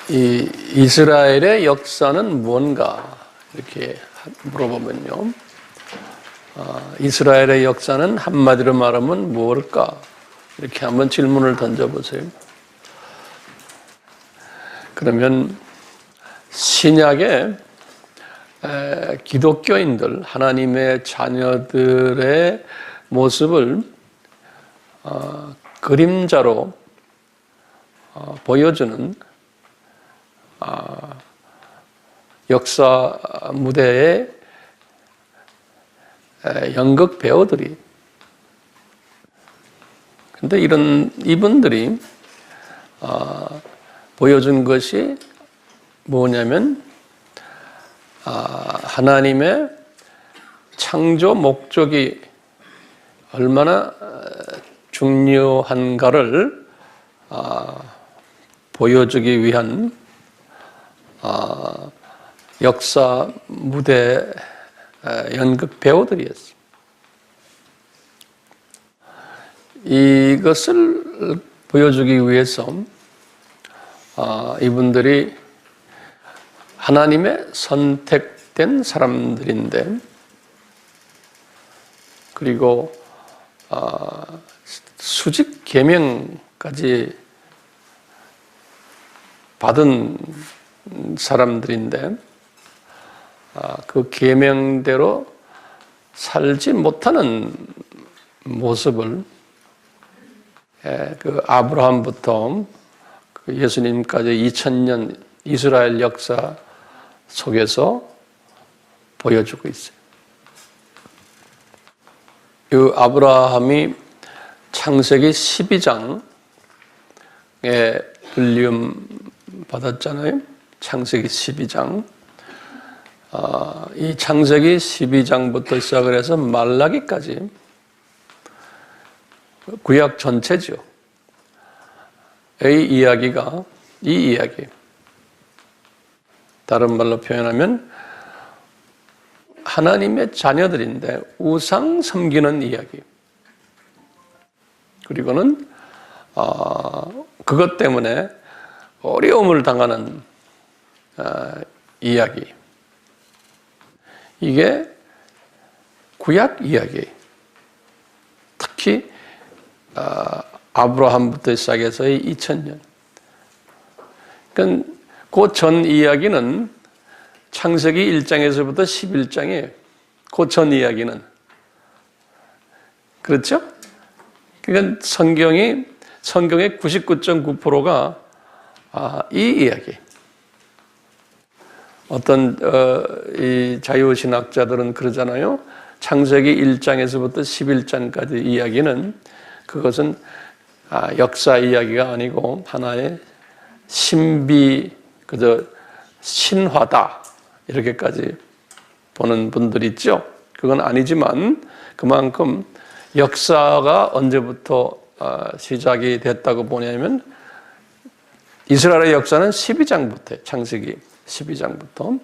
이 이스라엘의 역사는 뭔가 이렇게 물어보면요, 이스라엘의 역사는 한마디로 말하면 무엇일까? 이렇게 한번 질문을 던져보세요. 그러면 신약의 기독교인들, 하나님의 자녀들의 모습을 그림자로 보여주는 역사 무대의 연극 배우들이, 근데 이분들이 보여준 것이 뭐냐면 하나님의 창조 목적이 얼마나 중요한가를 보여주기 위한 역사 무대 연극 배우들이었어요. 이것을 보여주기 위해서 이분들이 하나님의 선택된 사람들인데, 그리고 수직 계명까지 받은 사람들인데, 그 계명대로 살지 못하는 모습을 그 아브라함부터 그 예수님까지 2000년 이스라엘 역사 속에서 보여주고 있어요. 이 아브라함이 창세기 12장에 불리움 받았잖아요. 창세기 12장. 이 창세기 12장부터 시작을 해서 말라기까지 구약 전체죠. 이 이야기가, 이 이야기, 다른 말로 표현하면 하나님의 자녀들인데 우상 섬기는 이야기, 그리고는 그것 때문에 어려움을 당하는 이야기, 이게 구약 이야기. 특히 아브라함부터 시작해서의 2000년. 그러니까 그 전 이야기는 창세기 1장에서부터 11장이에요. 그 전 이야기는. 그렇죠? 그러니까 성경의 99.9%가 이 이야기. 어떤 이 자유신학자들은 그러잖아요. 창세기 1장에서부터 11장까지 이야기는, 그것은 역사 이야기가 아니고 하나의 신비, 그저 신화다, 이렇게까지 보는 분들이 있죠. 그건 아니지만 그만큼 역사가 언제부터 시작이 됐다고 보냐면 이스라엘의 역사는 12장부터, 창세기 12장부터.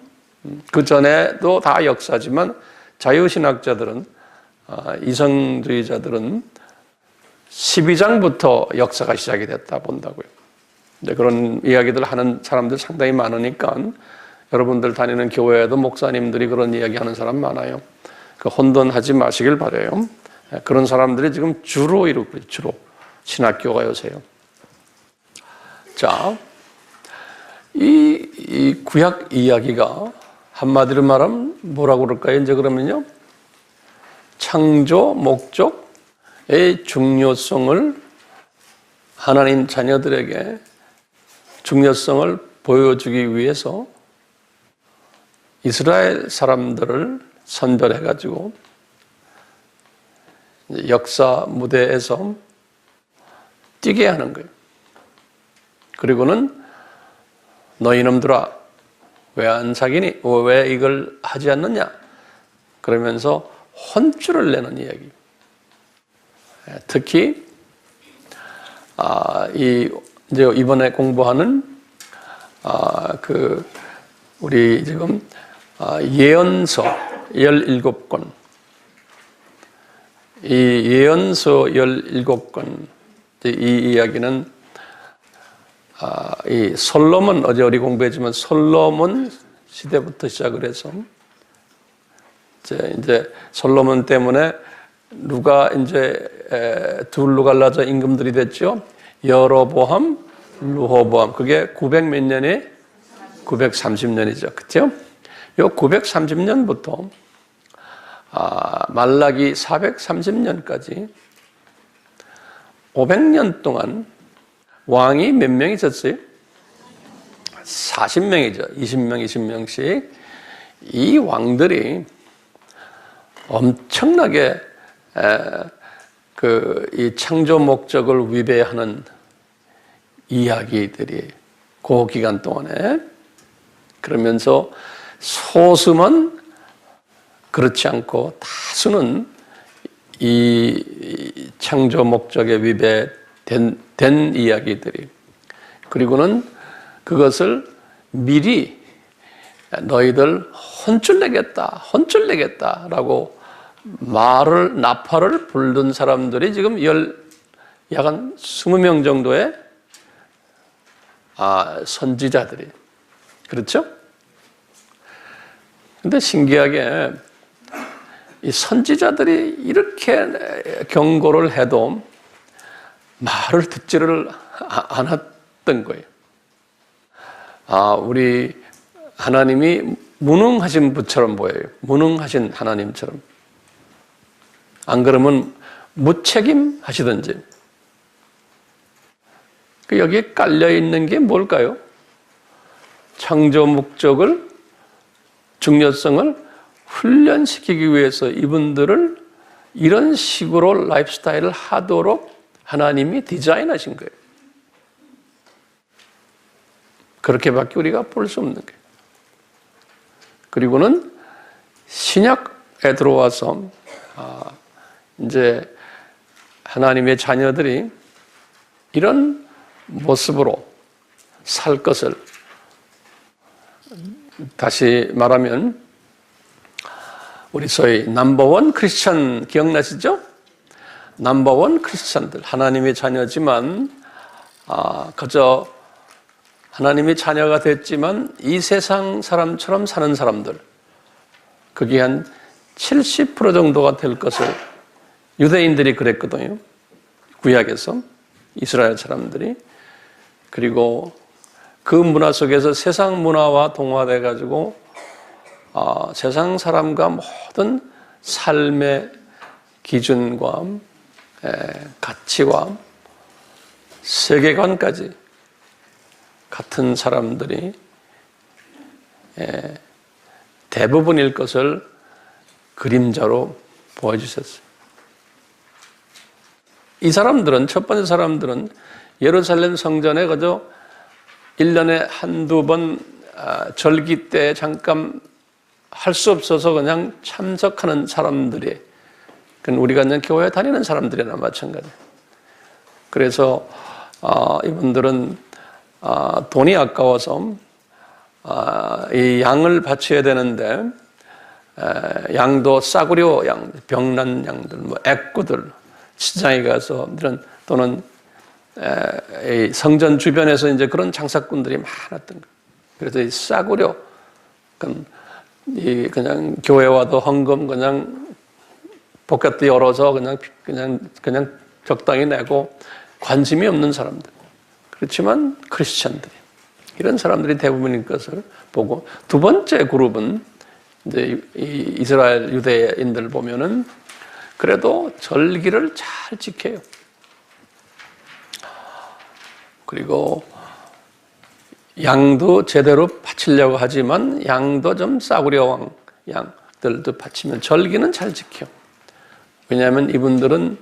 그 전에도 다 역사지만 자유신학자들은, 이성주의자들은 12장부터 역사가 시작이 됐다 본다고요. 그런 이야기들 하는 사람들 상당히 많으니까 여러분들 다니는 교회에도 목사님들이 그런 이야기 하는 사람 많아요. 혼돈하지 마시길 바라요. 그런 사람들이 지금 주로 이루고 있어요. 주로 신학교가 요새요. 자, 이 구약 이야기가 한마디로 말하면 뭐라고 그럴까요? 이제 그러면요, 창조 목적의 중요성을, 하나님 자녀들에게 중요성을 보여주기 위해서 이스라엘 사람들을 선별해가지고 역사 무대에서 뛰게 하는 거예요. 그리고는 너희놈들아, 왜 안 사귀니? 왜 이걸 하지 않느냐? 그러면서 혼쭐을 내는 이야기. 특히 이제 이번에 공부하는 우리 지금 예언서 17권, 이 예언서 17권, 이 이야기는 이 솔로몬, 어제 우리 공부했지만 솔로몬 시대부터 시작을 해서 이제 솔로몬 때문에 누가 이제 둘로 갈라져 임금들이 됐죠. 여로보암, 르호보암. 그게 900 몇 년이 930년이죠. 그렇죠? 요 930년부터 말라기 430년까지 500년 동안 왕이 몇 명 있었어요? 40명이죠. 20명, 20명씩. 이 왕들이 엄청나게 이 창조 목적을 위배하는 이야기들이 그 기간 동안에, 그러면서 소수만 그렇지 않고 다수는 이 창조 목적에 위배된 이야기들이, 그리고는 그것을 미리 너희들 혼쭐 내겠다라고 나팔을 불던 사람들이 지금 약 한 20명 정도의 선지자들이, 그렇죠? 근데 신기하게 이 선지자들이 이렇게 경고를 해도 말을 듣지를 않았던 거예요. 우리 하나님이 무능하신 분처럼 보여요. 무능하신 하나님처럼. 안 그러면 무책임 하시든지. 여기에 깔려 있는 게 뭘까요? 창조 목적을, 중요성을 훈련시키기 위해서 이분들을 이런 식으로 라이프스타일을 하도록 하나님이 디자인하신 거예요. 그렇게밖에 우리가 볼 수 없는 거예요. 그리고는 신약에 들어와서 이제 하나님의 자녀들이 이런 모습으로 살 것을, 다시 말하면 우리 소위 넘버원 크리스천 기억나시죠? 넘버원 크리스천들, 하나님의 자녀지만 그저 하나님의 자녀가 됐지만 이 세상 사람처럼 사는 사람들, 그게 한 70% 정도가 될 것을 유대인들이 그랬거든요. 구약에서 이스라엘 사람들이. 그리고 그 문화 속에서 세상 문화와 동화돼 가지고 세상 사람과 모든 삶의 기준과 가치와 세계관까지 같은 사람들이 대부분일 것을 그림자로 보여주셨어요. 이 사람들은, 첫 번째 사람들은 예루살렘 성전에 그저 1년에 한두 번 절기 때 잠깐 할 수 없어서 그냥 참석하는 사람들이, 우리가 그냥 교회 다니는 사람들이나 마찬가지예요. 그래서 이분들은 돈이 아까워서 이 양을 바쳐야 되는데 양도 싸구려 양, 병난 양들, 애꾸들 시장에 가서 또는 이 성전 주변에서 이제 그런 장사꾼들이 많았던 거예요. 그래서 이 싸구려, 그냥 교회 와도 헌금 그냥 포켓도 열어서 그냥 적당히 내고 관심이 없는 사람들. 그렇지만 크리스천들이, 이런 사람들이 대부분인 것을 보고, 두 번째 그룹은 이제 이 이스라엘 유대인들 보면은 그래도 절기를 잘 지켜요. 그리고 양도 제대로 바치려고 하지만 양도 좀 싸구려 양들도 바치면 절기는 잘 지켜. 왜냐하면 이분들은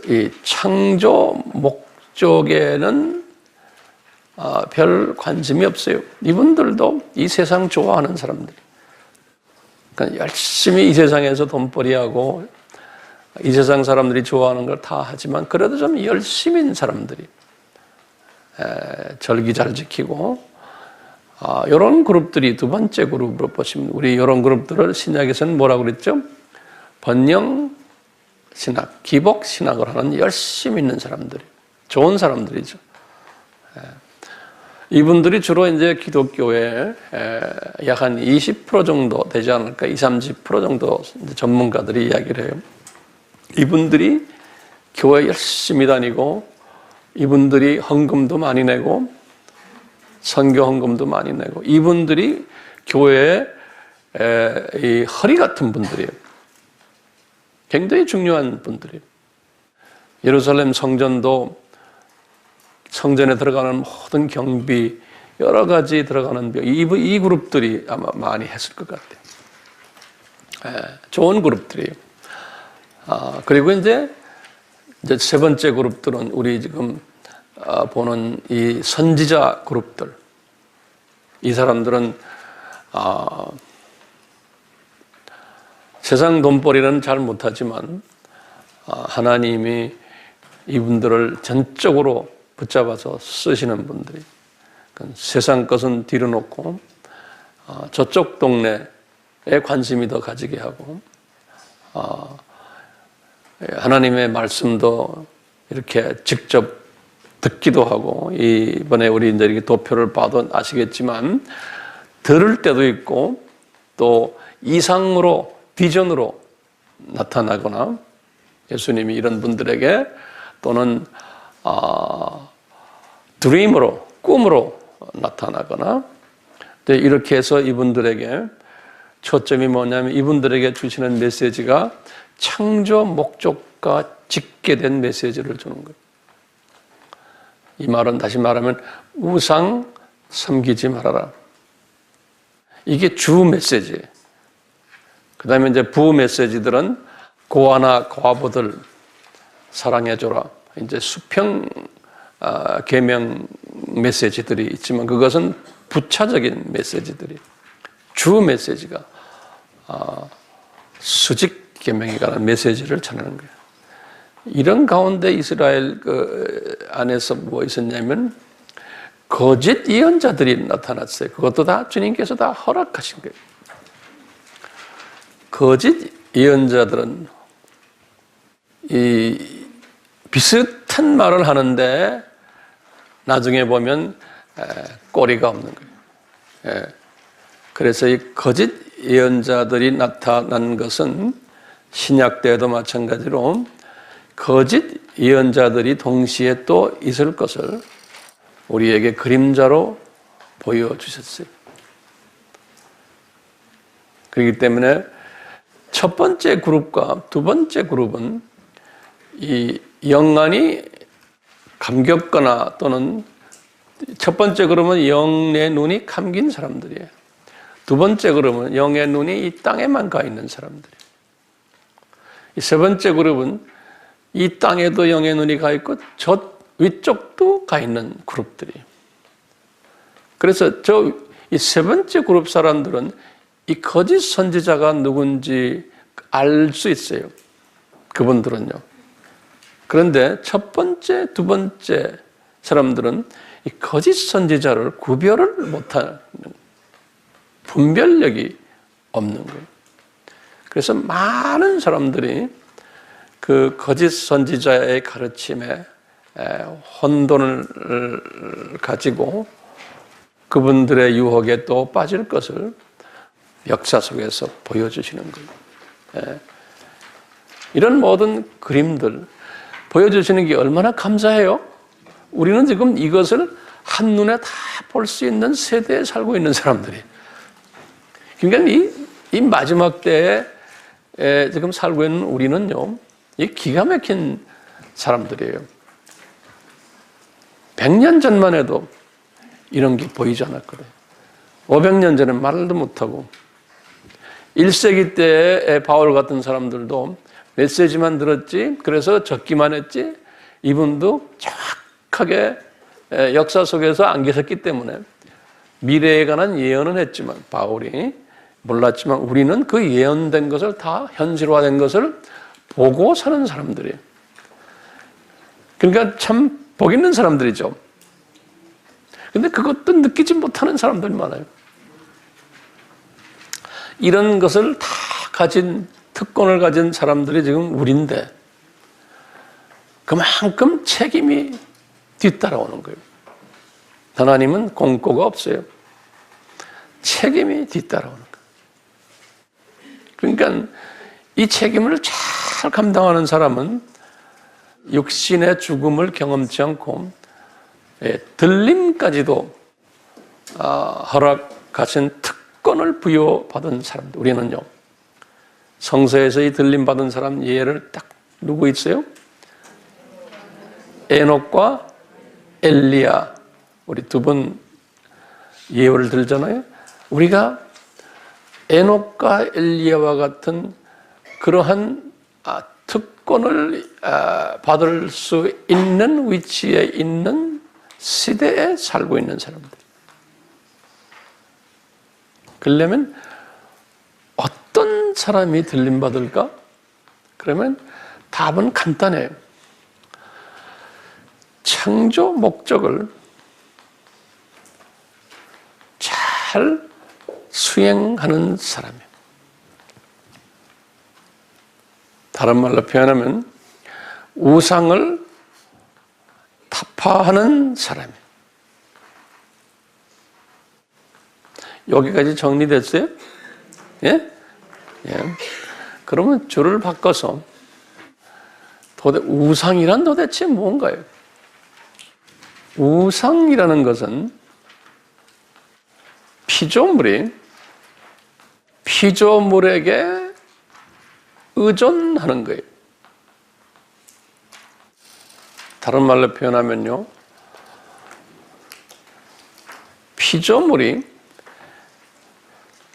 이 창조 목적에는 별 관심이 없어요. 이분들도 이 세상 좋아하는 사람들. 그러니까 열심히 이 세상에서 돈벌이하고 이 세상 사람들이 좋아하는 걸 다 하지만 그래도 좀 열심인 사람들이 절기 잘 지키고, 이런 그룹들이 두 번째 그룹으로 보시면, 우리 이런 그룹들을 신약에서는 뭐라고 그랬죠? 번영 신학, 기복 신학을 하는 열심히 있는 사람들이, 좋은 사람들이죠. 이분들이 주로 이제 기독교에 약 한 20% 정도 되지 않을까, 20, 30% 정도 전문가들이 이야기를 해요. 이분들이 교회 열심히 다니고, 이분들이 헌금도 많이 내고, 선교 헌금도 많이 내고, 이분들이 교회의 이 허리 같은 분들이에요. 굉장히 중요한 분들이에요. 예루살렘 성전도 성전에 들어가는 모든 경비, 여러 가지 들어가는 이 그룹들이 아마 많이 했을 것 같아요. 좋은 그룹들이에요. 그리고 이제 세 번째 그룹들은 우리 지금 보는 이 선지자 그룹들. 이 사람들은 세상 돈벌이는 잘 못하지만 하나님이 이분들을 전적으로 붙잡아서 쓰시는 분들이, 세상 것은 뒤로 놓고 저쪽 동네에 관심이 더 가지게 하고, 하나님의 말씀도 이렇게 직접 듣기도 하고, 이번에 우리 이제 이렇게 도표를 봐도 아시겠지만 들을 때도 있고, 또 이상으로 비전으로 나타나거나, 예수님이 이런 분들에게 또는 드림으로, 꿈으로 나타나거나, 이렇게 해서 이분들에게 초점이 뭐냐면 이분들에게 주시는 메시지가 창조 목적과 짙게 된 메시지를 주는 거예요. 이 말은 다시 말하면 우상 섬기지 말아라. 이게 주 메시지예요. 그 다음에 이제 부 메시지들은 고아나 과부들 사랑해줘라. 이제 수평 계명 메시지들이 있지만 그것은 부차적인 메시지들이, 주 메시지가 수직 계명에 관한 메시지를 전하는 거예요. 이런 가운데 이스라엘 안에서 뭐 있었냐면 거짓 예언자들이 나타났어요. 그것도 다 주님께서 다 허락하신 거예요. 거짓 예언자들은 이 비슷한 말을 하는데 나중에 보면 꼬리가 없는 거예요. 그래서 이 거짓 예언자들이 나타난 것은 신약 때에도 마찬가지로 거짓 예언자들이 동시에 또 있을 것을 우리에게 그림자로 보여주셨어요. 그렇기 때문에 첫 번째 그룹과 두 번째 그룹은 이 영안이 감겼거나 또는 첫 번째 그룹은 영의 눈이 감긴 사람들이에요. 두 번째 그룹은 영의 눈이 이 땅에만 가 있는 사람들이에요. 이 세 번째 그룹은 이 땅에도 영의 눈이 가 있고 저 위쪽도 가 있는 그룹들이에요. 그래서 이 세 번째 그룹 사람들은 이 거짓 선지자가 누군지 알 수 있어요. 그분들은요. 그런데 첫 번째, 두 번째 사람들은 이 거짓 선지자를 구별을 못하는, 분별력이 없는 거예요. 그래서 많은 사람들이 그 거짓 선지자의 가르침에 혼돈을 가지고 그분들의 유혹에 또 빠질 것을 역사 속에서 보여주시는 거예요. 이런 모든 그림들 보여주시는 게 얼마나 감사해요. 우리는 지금 이것을 한눈에 다 볼 수 있는 세대에 살고 있는 사람들이, 그러니까 이 마지막 때에 지금 살고 있는 우리는요, 이 기가 막힌 사람들이에요. 100년 전만 해도 이런 게 보이지 않았거든요. 500년 전에 말도 못하고 1세기 때의 바울 같은 사람들도 메시지만 들었지, 그래서 적기만 했지, 이분도 정확하게 역사 속에서 안 계셨기 때문에 미래에 관한 예언은 했지만, 바울이 몰랐지만 우리는 그 예언된 것을 다 현실화된 것을 보고 사는 사람들이에요. 그러니까 참 복 있는 사람들이죠. 근데 그것도 느끼지 못하는 사람들이 많아요. 이런 것을 다 가진, 특권을 가진 사람들이 지금 우리인데 그만큼 책임이 뒤따라오는 거예요. 하나님은 공고가 없어요. 책임이 뒤따라오는 거예요. 그러니까 이 책임을 잘 감당하는 사람은 육신의 죽음을 경험치 않고 들림까지도 허락하신 특권을 부여받은 사람들. 우리는요, 성서에서 이 들림받은 사람 예를 딱 누구 있어요? 에녹과 엘리야, 우리 두 분 예를 들잖아요. 우리가 에녹과 엘리야와 같은 그러한 특권을 받을 수 있는 위치에 있는 시대에 살고 있는 사람들. 그러려면 어떤 사람이 들림받을까? 그러면 답은 간단해요. 창조 목적을 잘 수행하는 사람이에요. 다른 말로 표현하면 우상을 타파하는 사람이에요. 여기까지 정리됐어요? 예? 예. 그러면 줄을 바꿔서 우상이란 도대체 뭔가요? 우상이라는 것은 피조물이 피조물에게 의존하는 거예요. 다른 말로 표현하면요, 피조물이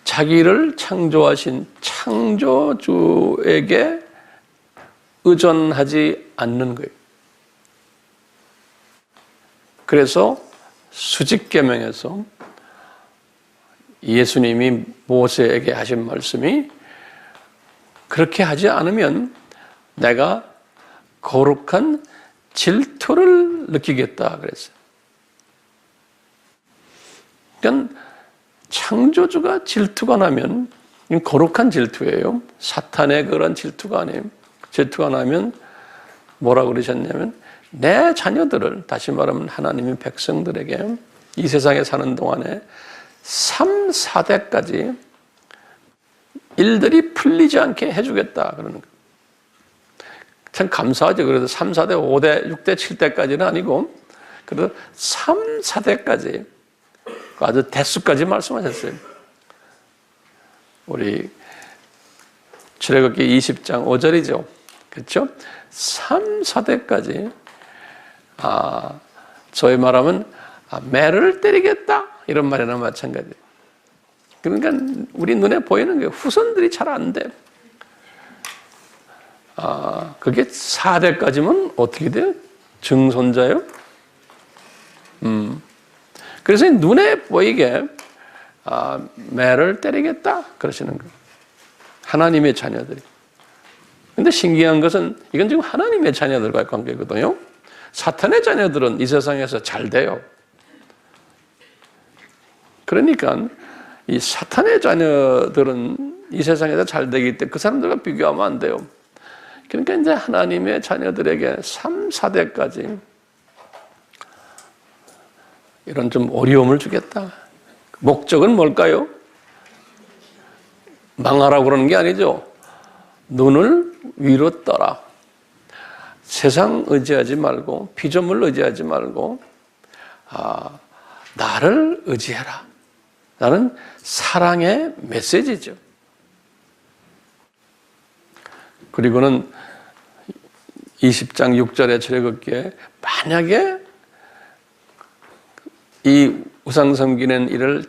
자기를 창조하신 창조주에게 의존하지 않는 거예요. 그래서 수직계명에서 예수님이 모세에게 하신 말씀이 그렇게 하지 않으면 내가 거룩한 질투를 느끼겠다 그랬어요. 그러니까 창조주가 질투가 나면 거룩한 질투예요. 사탄의 그런 질투가 아니에요. 질투가 나면 뭐라고 그러셨냐면 내 자녀들을, 다시 말하면 하나님의 백성들에게 이 세상에 사는 동안에 3, 4대까지 일들이 풀리지 않게 해주겠다 그러는 거예요. 참 감사하죠. 그래도 3, 4대, 5대, 6대, 7대까지는 아니고 그래도 3, 4대까지 아주 대수까지 말씀하셨어요. 우리 출애굽기 20장 5절이죠. 그렇죠? 3, 4대까지 저희 말하면 매를 때리겠다 이런 말이나 마찬가지예요. 그러니까 우리 눈에 보이는 게 후손들이 잘 안 돼. 그게 4대까지면 어떻게 돼요? 증손자요? 그래서 눈에 보이게 매를 때리겠다 그러시는 거예요. 하나님의 자녀들이. 근데 신기한 것은 이건 지금 하나님의 자녀들과의 관계거든요. 사탄의 자녀들은 이 세상에서 잘 돼요. 그러니까 이 사탄의 자녀들은 이 세상에서 잘 되기 때문에 그 사람들과 비교하면 안 돼요. 그러니까 이제 하나님의 자녀들에게 3, 4대까지 이런 좀 어려움을 주겠다. 목적은 뭘까요? 망하라고 그러는 게 아니죠. 눈을 위로 떠라. 세상 의지하지 말고 피조물 의지하지 말고 나를 의지해라. 나는 사랑의 메시지죠. 그리고는 20장 6절의 출애굽기에 만약에 이 우상 섬기는 일을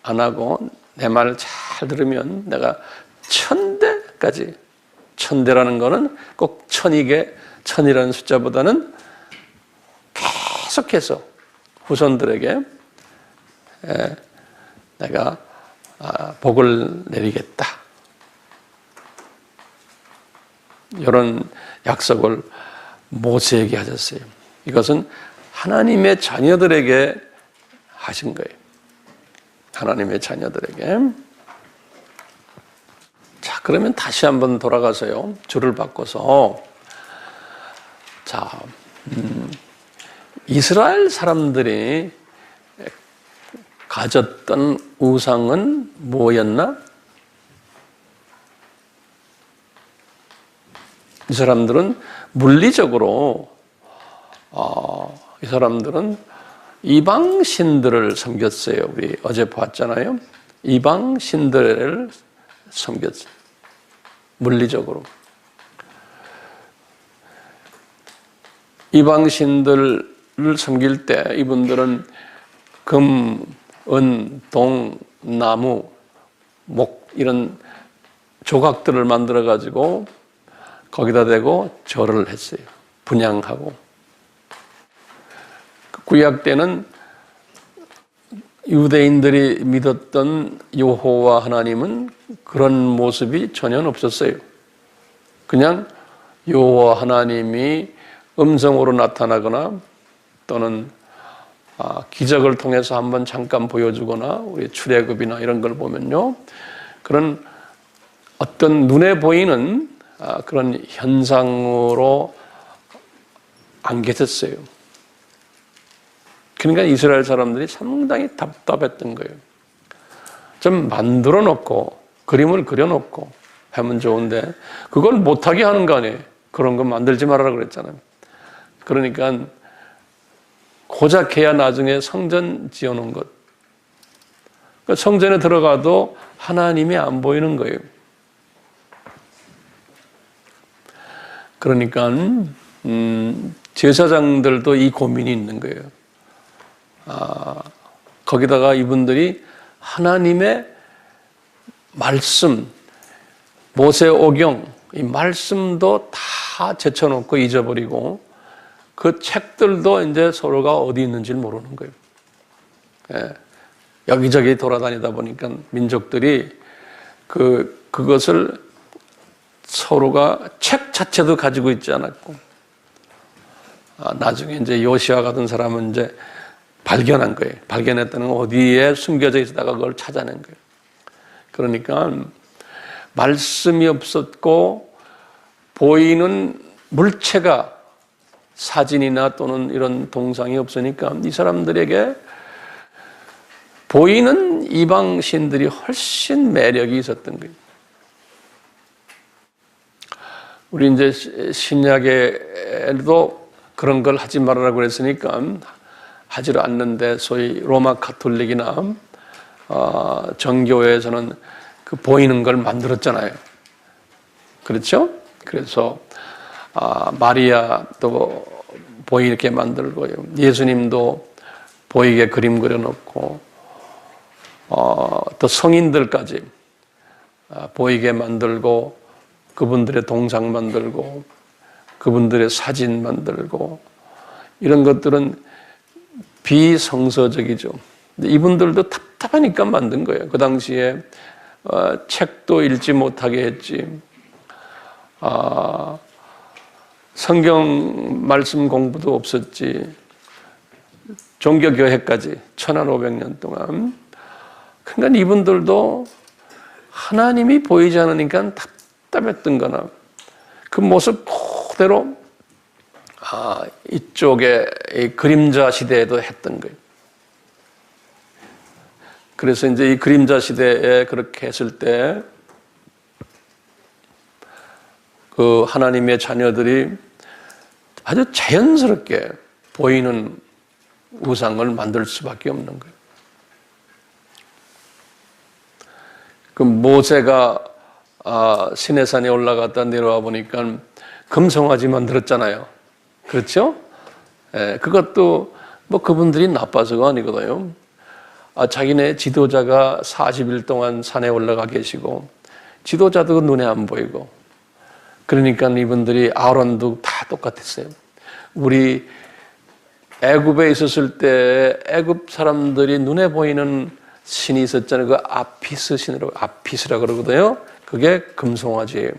안 하고 내 말을 잘 들으면 내가 1000대까지, 1000대라는 거는 꼭 1000이라는 숫자보다는 계속해서 후손들에게 내가 복을 내리겠다. 이런 약속을 모세에게 하셨어요. 이것은 하나님의 자녀들에게 하신 거예요. 하나님의 자녀들에게. 자, 그러면 다시 한번 돌아가서요. 줄을 바꿔서. 자, 이스라엘 사람들이 가졌던 우상은 뭐였나? 이 사람들은 물리적으로 이 사람들은 이방 신들을 섬겼어요. 우리 어제 봤잖아요. 이방 신들을 섬겼어요. 물리적으로. 이방 신들을 섬길 때 이분들은 금, 은, 동, 나무, 목 이런 조각들을 만들어 가지고 거기다 대고 절을 했어요. 분향하고. 구약 때는 유대인들이 믿었던 여호와 하나님은 그런 모습이 전혀 없었어요. 그냥 여호와 하나님이 음성으로 나타나거나 또는 기적을 통해서 한번 잠깐 보여주거나 우리 출애굽이나 이런 걸 보면요, 그런 어떤 눈에 보이는 그런 현상으로 안 계셨어요. 그러니까 이스라엘 사람들이 상당히 답답했던 거예요. 좀 만들어 놓고 그림을 그려 놓고 하면 좋은데 그걸 못하게 하는 거 아니에요. 그런 거 만들지 말아라 그랬잖아요. 그러니까 고작 해야 나중에 성전 지어놓은 것. 그러니까 성전에 들어가도 하나님이 안 보이는 거예요. 그러니까 제사장들도 이 고민이 있는 거예요. 거기다가 이분들이 하나님의 말씀, 모세오경, 이 말씀도 다 제쳐놓고 잊어버리고 그 책들도 이제 서로가 어디 있는지 모르는 거예요. 예. 여기저기 돌아다니다 보니까 민족들이 그것을 서로가 책 자체도 가지고 있지 않았고, 나중에 이제 요시아 같은 사람은 이제 발견한 거예요. 발견했다는 건 어디에 숨겨져 있다가 그걸 찾아낸 거예요. 그러니까 말씀이 없었고 보이는 물체가 사진이나 또는 이런 동상이 없으니까 이 사람들에게 보이는 이방 신들이 훨씬 매력이 있었던 거예요. 우리 이제 신약에도 그런 걸 하지 말아라고 그랬으니까 하지 않는데 소위 로마 가톨릭이나 정교회에서는 그 보이는 걸 만들었잖아요. 그렇죠? 그래서 마리아도 보이게 만들고요. 예수님도 보이게 그림 그려놓고 또 성인들까지 보이게 만들고 그분들의 동상 만들고 그분들의 사진 만들고 이런 것들은 비성서적이죠. 이분들도 답답하니까 만든 거예요. 그 당시에 책도 읽지 못하게 했지. 성경 말씀 공부도 없었지. 종교교회까지 1500년 동안. 그러니까 이분들도 하나님이 보이지 않으니까 답답했던 거나 그 모습 그대로 이쪽에 그림자 시대에도 했던 거예요. 그래서 이제 이 그림자 시대에 그렇게 했을 때 그 하나님의 자녀들이 아주 자연스럽게 보이는 우상을 만들 수밖에 없는 거예요. 그 모세가 시내산에 올라갔다 내려와 보니까 금송아지 만들었잖아요. 그렇죠? 예, 그것도 뭐 그분들이 나빠서가 아니거든요. 자기네 지도자가 40일 동안 산에 올라가 계시고 지도자도 눈에 안 보이고 그러니까 이분들이 아론도 다 똑같았어요. 우리 애굽에 있었을 때 애굽 사람들이 눈에 보이는 신이 있었잖아요. 그 아피스 신이라고 아피스라 그러거든요. 그게 금송아지예요.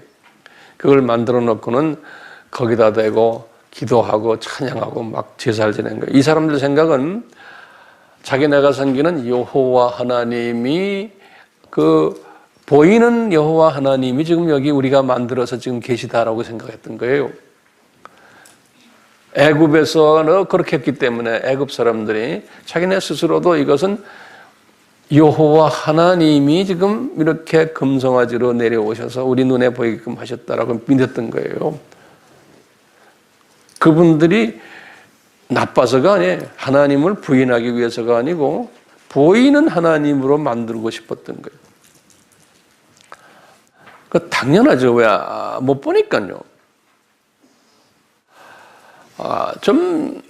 그걸 만들어 놓고는 거기다 대고 기도하고 찬양하고 막 제사를 지낸 거예요. 이 사람들 생각은 자기네가 섬기는 여호와 하나님이 그 보이는 여호와 하나님이 지금 여기 우리가 만들어서 지금 계시다라고 생각했던 거예요. 애굽에서는 그렇게 했기 때문에 애굽 사람들이 자기네 스스로도 이것은 여호와 하나님이 지금 이렇게 금송아지로 내려오셔서 우리 눈에 보이게끔 하셨다라고 믿었던 거예요. 그분들이 나빠서가 아니에요. 하나님을 부인하기 위해서가 아니고 보이는 하나님으로 만들고 싶었던 거예요. 그 당연하죠. 왜 못 보니까요. 좀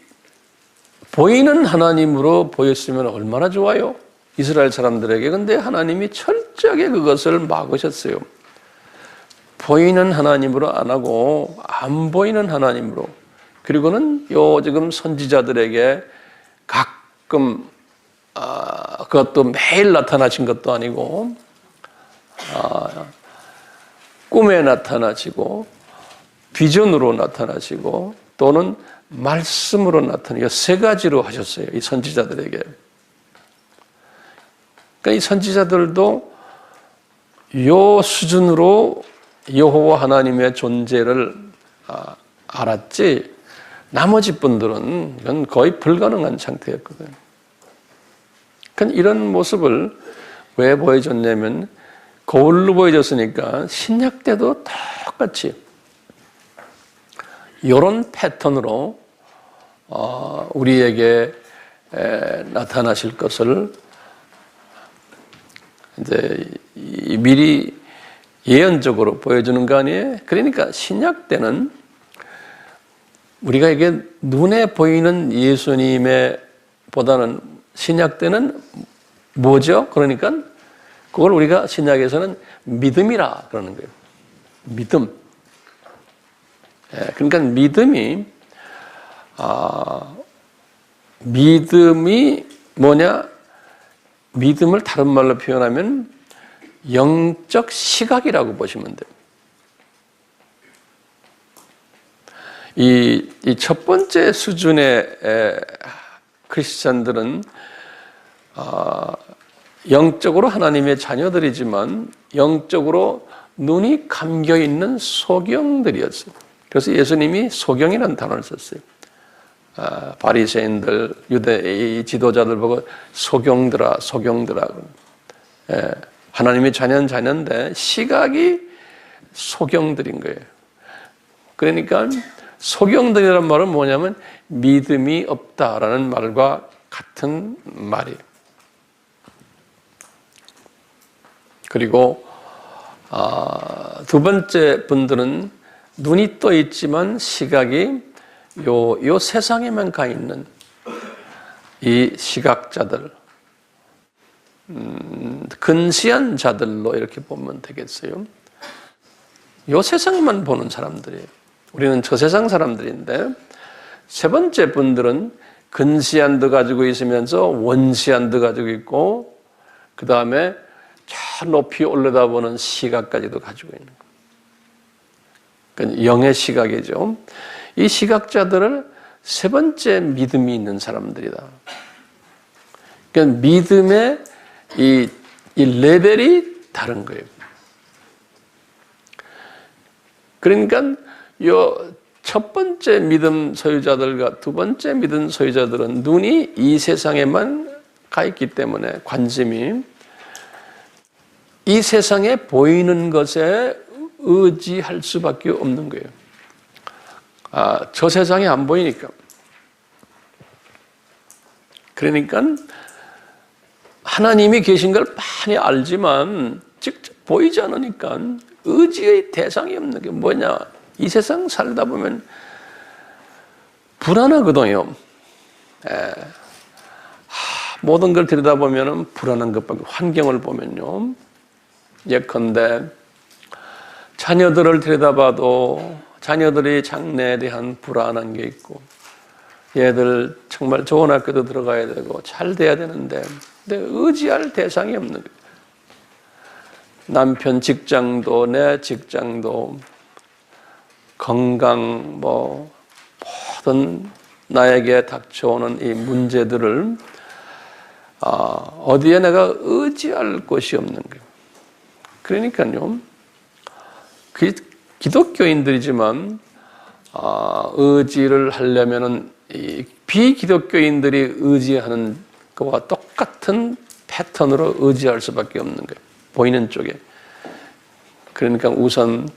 보이는 하나님으로 보였으면 얼마나 좋아요. 이스라엘 사람들에게. 근데 하나님이 철저하게 그것을 막으셨어요. 보이는 하나님으로 안 하고 안 보이는 하나님으로. 그리고는 요 지금 선지자들에게 가끔 그것도 매일 나타나신 것도 아니고 꿈에 나타나시고 비전으로 나타나시고 또는 말씀으로 나타나요. 세 가지로 하셨어요. 이 선지자들에게. 그러니까 이 선지자들도 요 수준으로 여호와 하나님의 존재를 알았지 나머지 분들은 이건 거의 불가능한 상태였거든요. 그러니까 이런 모습을 왜 보여줬냐면 거울로 보여줬으니까 신약 때도 똑같이 이런 패턴으로 우리에게 나타나실 것을 이제 미리 예언적으로 보여주는 거 아니에요? 그러니까 신약 때는 우리가 이게 눈에 보이는 예수님의 보다는 신약 때는 뭐죠? 그러니까 그걸 우리가 신약에서는 믿음이라 그러는 거예요. 믿음. 그러니까 믿음이 뭐냐? 믿음을 다른 말로 표현하면 영적 시각이라고 보시면 돼요. 이 첫 번째 수준의 크리스찬들은 영적으로 하나님의 자녀들이지만 영적으로 눈이 감겨 있는 소경들이었어요. 그래서 예수님이 소경이라는 단어를 썼어요. 바리새인들, 유대 지도자들 보고 소경들아. 하나님의 자녀는 자녀인데 시각이 소경들인 거예요. 그러니까 소경들이라는 말은 뭐냐면 믿음이 없다라는 말과 같은 말이에요. 그리고 두 번째 분들은 눈이 떠 있지만 시각이 요 세상에만 가 있는 이 시각자들, 근시한 자들로 이렇게 보면 되겠어요. 요 세상만 보는 사람들이에요. 우리는 저 세상 사람들인데 세 번째 분들은 근시안도 가지고 있으면서 원시안도 가지고 있고 그 다음에 저 높이 올려다보는 시각까지도 가지고 있는 거예요. 그러니까 영의 시각이죠. 이 시각자들을 세 번째 믿음이 있는 사람들이다. 그러니까 믿음의 이 레벨이 다른 거예요. 그러니까 요 첫 번째 믿음 소유자들과 두 번째 믿음 소유자들은 눈이 이 세상에만 가 있기 때문에 관심이 이 세상에 보이는 것에 의지할 수밖에 없는 거예요. 저 세상에 안 보이니까. 그러니까 하나님이 계신 걸 많이 알지만 직접 보이지 않으니까 의지의 대상이 없는 게 뭐냐. 이 세상 살다 보면 불안하거든요. 모든 걸 들여다보면 불안한 것밖에, 환경을 보면요. 예컨대 자녀들을 들여다봐도 자녀들이 장래에 대한 불안한 게 있고, 얘들 정말 좋은 학교도 들어가야 되고 잘 돼야 되는데 근데 의지할 대상이 없는 거예요. 남편 직장도 내 직장도 건강 모든 나에게 닥쳐오는 이 문제들을 어디에 내가 의지할 곳이 없는 거예요. 그러니까요, 기독교인들이지만 의지를 하려면은 이 비기독교인들이 의지하는 것과 똑같은 패턴으로 의지할 수밖에 없는 거예요. 보이는 쪽에. 그러니까 우선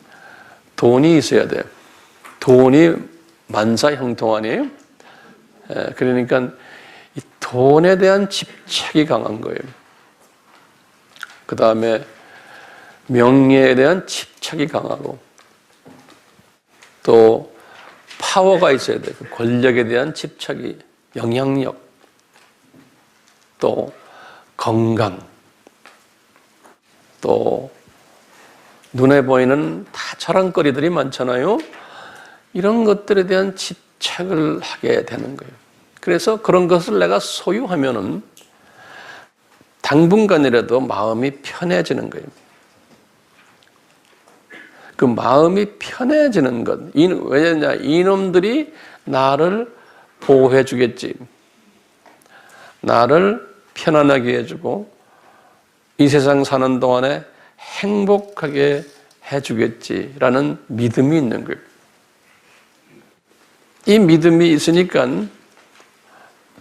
돈이 있어야 돼요. 돈이 만사형통 아니에요? 그러니까 이 돈에 대한 집착이 강한 거예요. 그 다음에 명예에 대한 집착이 강하고 또 파워가 있어야 돼요. 권력에 대한 집착이, 영향력, 또 건강, 또 눈에 보이는 다 자랑거리들이 많잖아요. 이런 것들에 대한 집착을 하게 되는 거예요. 그래서 그런 것을 내가 소유하면은 당분간이라도 마음이 편해지는 거예요. 그 마음이 편해지는 것, 왜냐냐, 이놈들이 나를 보호해 주겠지, 나를 편안하게 해주고 이 세상 사는 동안에 행복하게 해주겠지라는 믿음이 있는 거예요. 이 믿음이 있으니까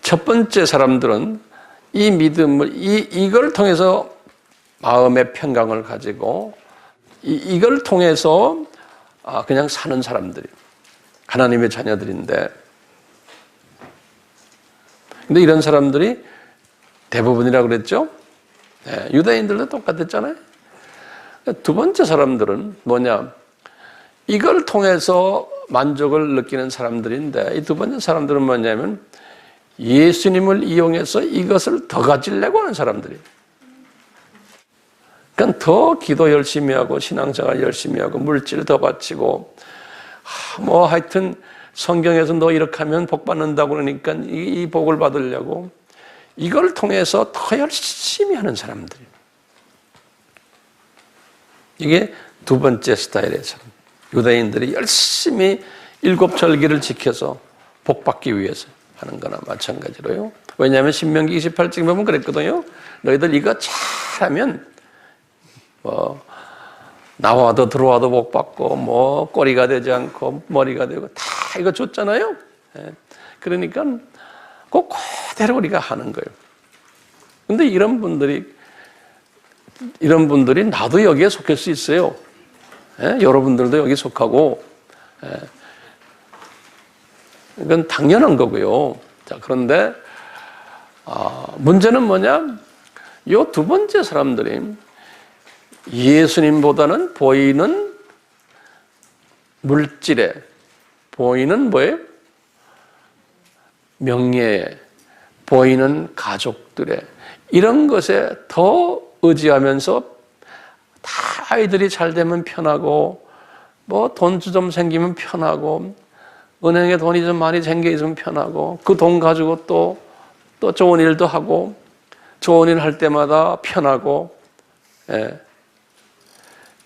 첫 번째 사람들은 이 믿음을, 이걸 통해서 마음의 평강을 가지고 이걸 통해서 그냥 사는 사람들이 하나님의 자녀들인데, 근데 이런 사람들이 대부분이라고 그랬죠? 네, 유대인들도 똑같았잖아요. 두 번째 사람들은 뭐냐? 이걸 통해서 만족을 느끼는 사람들인데, 이 두 번째 사람들은 뭐냐면 예수님을 이용해서 이것을 더 가지려고 하는 사람들이에요. 그러니까 더 기도 열심히 하고 신앙생활 열심히 하고 물질 더 바치고 뭐 하여튼 성경에서 너 이렇게 하면 복 받는다고 그러니까 이 복을 받으려고 이걸 통해서 더 열심히 하는 사람들이에요. 이게 두 번째 스타일의 사람. 유대인들이 열심히 일곱 절기를 지켜서 복 받기 위해서 하는 거나 마찬가지로요. 왜냐하면 신명기 28장 보면 그랬거든요. 너희들 이거 잘하면 뭐 나와도 들어와도 복 받고 뭐 꼬리가 되지 않고 머리가 되고 다 이거 줬잖아요. 그러니까 그대로 우리가 하는 거예요. 근데 이런 분들이 나도 여기에 속할 수 있어요. 여러분들도 여기 속하고, 이건 당연한 거고요. 자, 그런데 문제는 뭐냐? 요 두 번째 사람들이 예수님보다는 보이는 물질에, 보이는 뭐예요? 명예에, 보이는 가족들에, 이런 것에 더 의지하면서 다 아이들이 잘 되면 편하고, 뭐 돈 좀 생기면 편하고, 은행에 돈이 좀 많이 생겨 있으면 편하고, 그 돈 가지고 또 좋은 일도 하고, 좋은 일 할 때마다 편하고,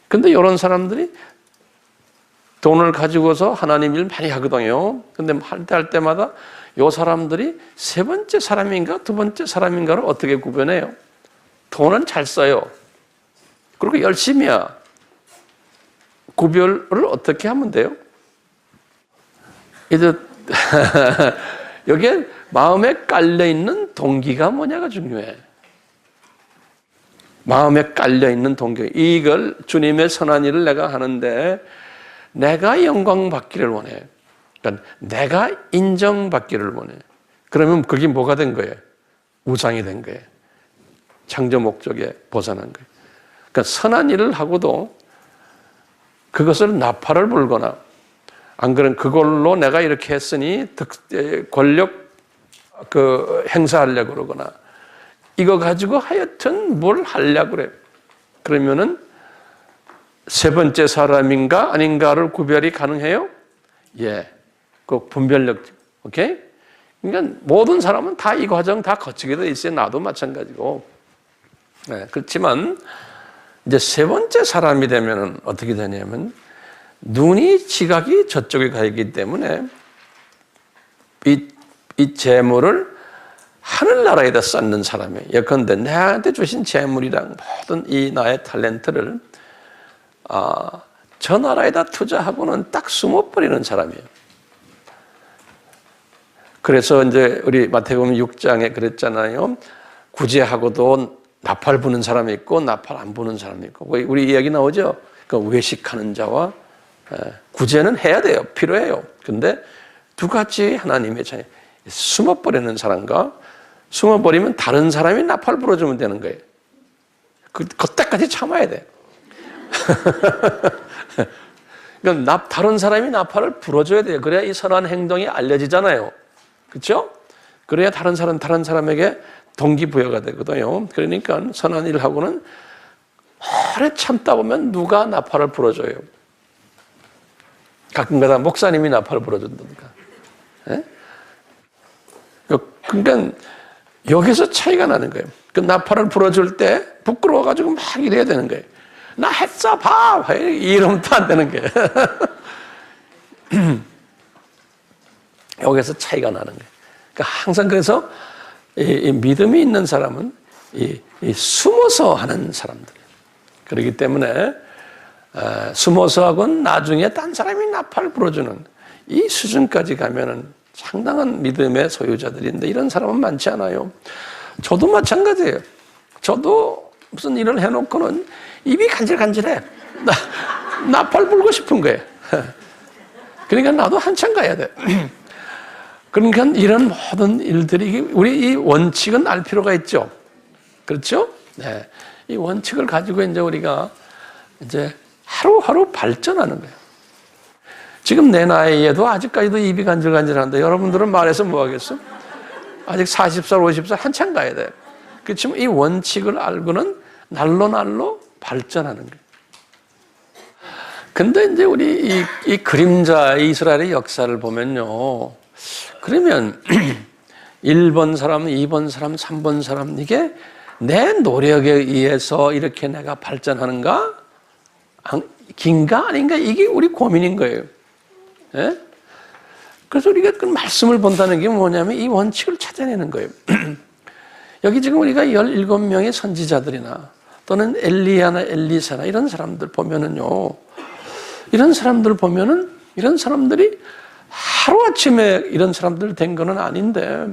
근데 이런 사람들이 돈을 가지고서 하나님 일 많이 하거든요. 근데 할 때마다 이 사람들이 세 번째 사람인가 두 번째 사람인가를 어떻게 구별해요? 돈은 잘 써요. 그리고 열심히야. 구별을 어떻게 하면 돼요? 이제 여기에 마음에 깔려있는 동기가 뭐냐가 중요해. 마음에 깔려있는 동기. 이걸 주님의 선한 일을 내가 하는데 내가 영광 받기를 원해. 그러니까 내가 인정받기를 원해. 그러면 그게 뭐가 된 거예요? 우상이 된 거예요. 창조 목적에 벗어난 거예요. 그러니까 선한 일을 하고도 그것을 나팔을 불거나 안 그러면 그걸로 내가 이렇게 했으니 권력 행사하려고 그러거나 이거 가지고 하여튼 뭘 하려고 그래. 그러면은 세 번째 사람인가 아닌가를 구별이 가능해요? 예. 그 분별력. 오케이? 그러니까 모든 사람은 다 이 과정 다 거치게 돼 있어요. 나도 마찬가지고. 네, 그렇지만 이제 세 번째 사람이 되면은 어떻게 되냐면 눈이 지각이 저쪽에 가 있기 때문에 이 재물을 하늘나라에다 쌓는 사람이에요. 예컨대 나한테 주신 재물이랑 모든 이 나의 탤런트를 저 나라에다 투자하고는 딱 숨어버리는 사람이에요. 그래서 이제 우리 마태복음 6장에 그랬잖아요. 구제하고도 나팔 부는 사람이 있고 나팔 안 부는 사람이 있고, 우리 이야기 나오죠. 그러니까 외식하는 자와 구제는 해야 돼요. 필요해요. 근데 두 가지 하나님의 자녀, 숨어버리는 사람과 숨어버리면 다른 사람이 나팔 불어주면 되는 거예요. 그때까지 참아야 돼. 그러니까 다른 사람이 나팔을 불어줘야 돼요. 그래야 이 선한 행동이 알려지잖아요. 그렇죠? 그래야 다른 사람에게 동기부여가 되거든요. 그러니까 선한 일하고는 오래 참다 보면 누가 나팔을 불어줘요. 가끔가다 목사님이 나팔을 불어준다니까. 예? 그러니까 여기서 차이가 나는 거예요. 그 나팔을 불어줄 때 부끄러워가지고 막 이래야 되는 거예요. 나 했어, 봐! 이러면 또 안 되는 거예요. 여기서 차이가 나는 거예요. 그러니까 항상 그래서 이 믿음이 있는 사람은 이 숨어서 하는 사람들. 그렇기 때문에 숨어서 하고는 나중에 딴 사람이 나팔을 불어주는 이 수준까지 가면은 상당한 믿음의 소유자들인데 이런 사람은 많지 않아요. 저도 마찬가지예요. 저도 무슨 일을 해놓고는 입이 간질간질해. 나팔 불고 싶은 거예요. 그러니까 나도 한참 가야 돼. 그러니까 이런 모든 일들이 우리 이 원칙은 알 필요가 있죠. 그렇죠? 네. 이 원칙을 가지고 이제 우리가 이제 하루하루 발전하는 거예요. 지금 내 나이에도 아직까지도 입이 간질간질한데 여러분들은 말해서 뭐 하겠어? 아직 40살, 50살 한참 가야 돼. 그렇지만 이 원칙을 알고는 날로 발전하는 거예요. 근데 이제 우리 이 그림자 이스라엘의 역사를 보면요. 그러면 1번 사람, 2번 사람, 3번 사람 이게 내 노력에 의해서 이렇게 내가 발전하는가? 긴가? 아닌가? 이게 우리 고민인 거예요. 예? 그래서 우리가 그 말씀을 본다는 게 뭐냐면 이 원칙을 찾아내는 거예요. 여기 지금 우리가 17명의 선지자들이나 또는 엘리야나 엘리사나 이런 사람들 보면은요. 이런 사람들 보면은 이런 사람들이 하루아침에 이런 사람들 된 거는 아닌데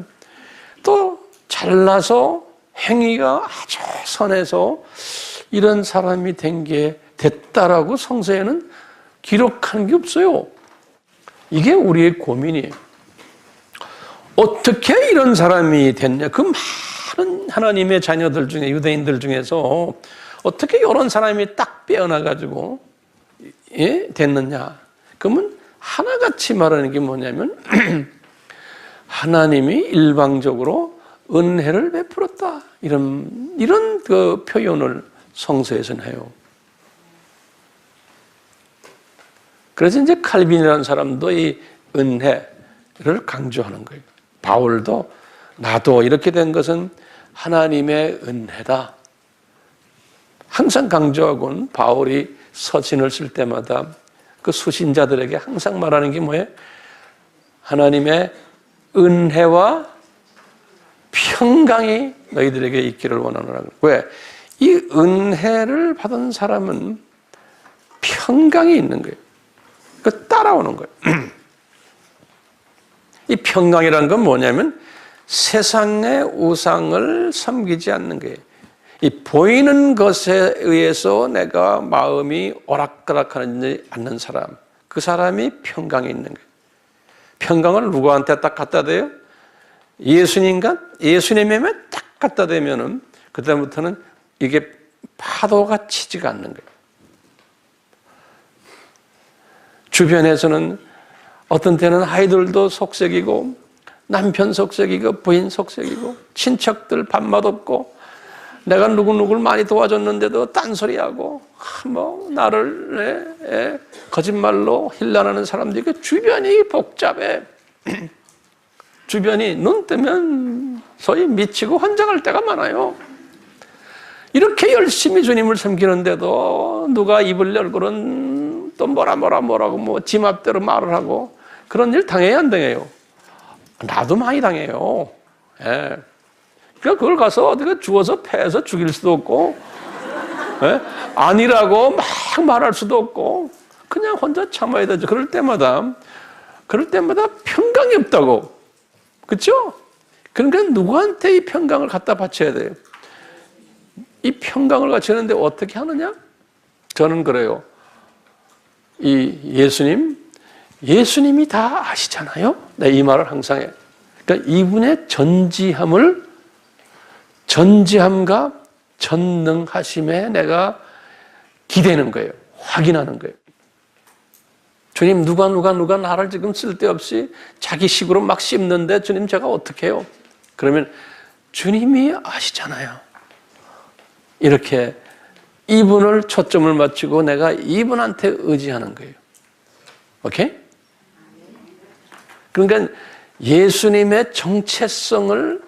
또 잘나서 행위가 아주 선해서 이런 사람이 된 게 됐다라고 성서에는 기록한 게 없어요. 이게 우리의 고민이에요. 어떻게 이런 사람이 됐냐? 그 많은 하나님의 자녀들 중에 유대인들 중에서 어떻게 이런 사람이 딱 빼어나가지고 됐느냐? 그러면 하나같이 말하는 게 뭐냐면 하나님이 일방적으로 은혜를 베풀었다. 이런 그 표현을 성서에서는 해요. 그래서 이제 칼빈이라는 사람도 이 은혜를 강조하는 거예요. 바울도 나도 이렇게 된 것은 하나님의 은혜다. 항상 강조하고는 바울이 서신을 쓸 때마다 그 수신자들에게 항상 말하는 게 뭐예요? 하나님의 은혜와 평강이 너희들에게 있기를 원하노라. 왜? 이 은혜를 받은 사람은 평강이 있는 거예요. 그 따라오는 거예요. 이 평강이라는 건 뭐냐면 세상의 우상을 섬기지 않는 거예요. 이 보이는 것에 의해서 내가 마음이 오락가락하지 않는 사람, 그 사람이 평강이 있는 거예요. 평강을 누구한테 딱 갖다 대요? 예수님에게 딱 갖다 대면은 그다음부터는 이게 파도가 치지가 않는 거예요. 주변에서는 어떤 때는 아이들도 속색이고 남편 속색이고 부인 속색이고 친척들 밥맛 없고 내가 누구누구를 많이 도와줬는데도 딴소리하고 뭐 나를 거짓말로 힐난하는 사람들이 주변이 복잡해. 주변이 눈 뜨면 소위 미치고 환장할 때가 많아요. 이렇게 열심히 주님을 섬기는데도 누가 입을 열고는 또 뭐라고 뭐 지 맘대로 말을 하고 그런 일 당해야 안 당해요? 나도 많이 당해요. 예. 그러니까 그걸 가서 어디가 주워서 패서 죽일 수도 없고, 예? 아니라고 막 말할 수도 없고, 그냥 혼자 참아야 되죠. 그럴 때마다 평강이 없다고. 그렇죠? 그러니까 누구한테 이 평강을 갖다 바쳐야 돼요? 이 평강을 갖추는데 어떻게 하느냐? 저는 그래요. 이 예수님이 다 아시잖아요. 내 이 말을 항상 해. 그러니까 이분의 전지함과 전능하심에 내가 기대는 거예요. 확인하는 거예요. 주님, 누가 나를 지금 쓸데없이 자기 식으로 막 씹는데 주님 제가 어떻게 해요? 그러면 주님이 아시잖아요. 이렇게 이분을 초점을 맞추고 내가 이분한테 의지하는 거예요. 오케이? 그러니까 예수님의 정체성을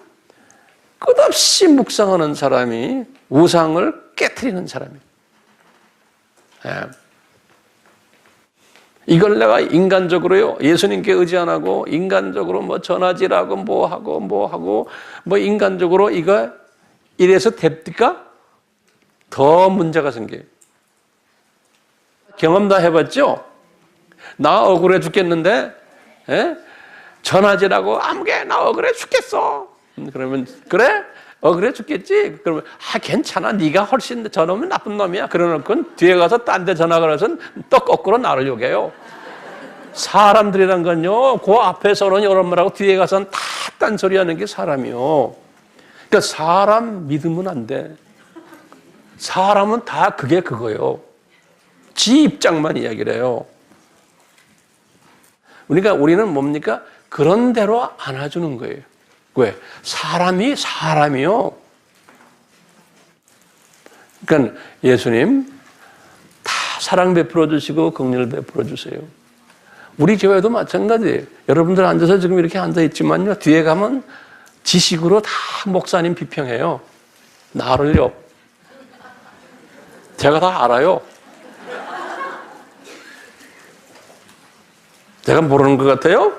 끝없이 묵상하는 사람이 우상을 깨트리는 사람이에요. 예. 이걸 내가 인간적으로요, 예수님께 의지 안 하고, 인간적으로 뭐 전화질하고, 뭐 하고, 인간적으로 이거 이래서 됩니까? 더 문제가 생겨요. 경험 다 해봤죠? 나 억울해 죽겠는데, 예? 전화질하고, 아무개 나 억울해 죽겠어. 그러면, 그래? 억울해 죽겠지? 그러면, 괜찮아. 네가 훨씬 저놈은 나쁜 놈이야. 그러놓고 뒤에 가서 딴 데 전화 걸어서 또 거꾸로 나를 욕해요. 사람들이란 건요, 그 앞에서는 이런 말하고 뒤에 가서는 다 딴소리 하는 게 사람이요. 그러니까 사람 믿으면 안 돼. 사람은 다 그게 그거예요. 지 입장만 이야기를 해요. 그러니까 우리는 뭡니까? 그런 대로 안아주는 거예요. 왜? 사람이요. 그러니까 예수님 다 사랑 베풀어 주시고 긍휼 베풀어 주세요. 우리 교회도 마찬가지예요. 여러분들 앉아서 지금 이렇게 앉아 있지만요, 뒤에 가면 지식으로 다 목사님 비평해요. 나를요. 제가 다 알아요. 제가 모르는 것 같아요?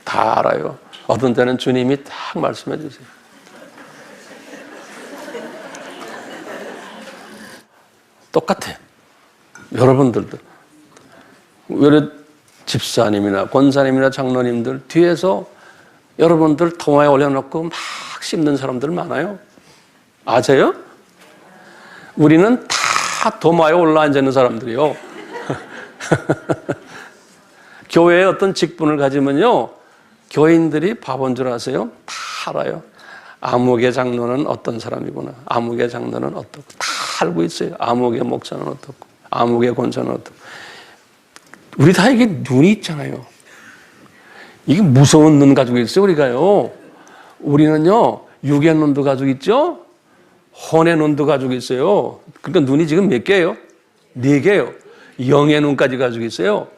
다 알아요. 어떤 때는 주님이 딱 말씀해 주세요. 똑같아. 여러분들도. 여러 집사님이나 권사님이나 장로님들 뒤에서 여러분들 통화에 올려놓고 막 씹는 사람들 많아요. 아세요? 우리는 다 도마에 올라앉아 있는 사람들이요. 교회에 어떤 직분을 가지면요, 교인들이 바본 줄 아세요? 다 알아요. 아무개 장로는 어떤 사람이구나. 아무개 장로는 어떻고. 다 알고 있어요. 아무개 목사는 어떻고. 아무개 권사는 어떻고. 우리 다 이게 눈이 있잖아요. 이게 무서운 눈 가지고 있어요, 우리가요. 우리는요, 육의 눈도 가지고 있죠? 혼의 눈도 가지고 있어요. 그러니까 눈이 지금 몇 개예요? 4개예요. 영의 눈까지 가지고 있어요.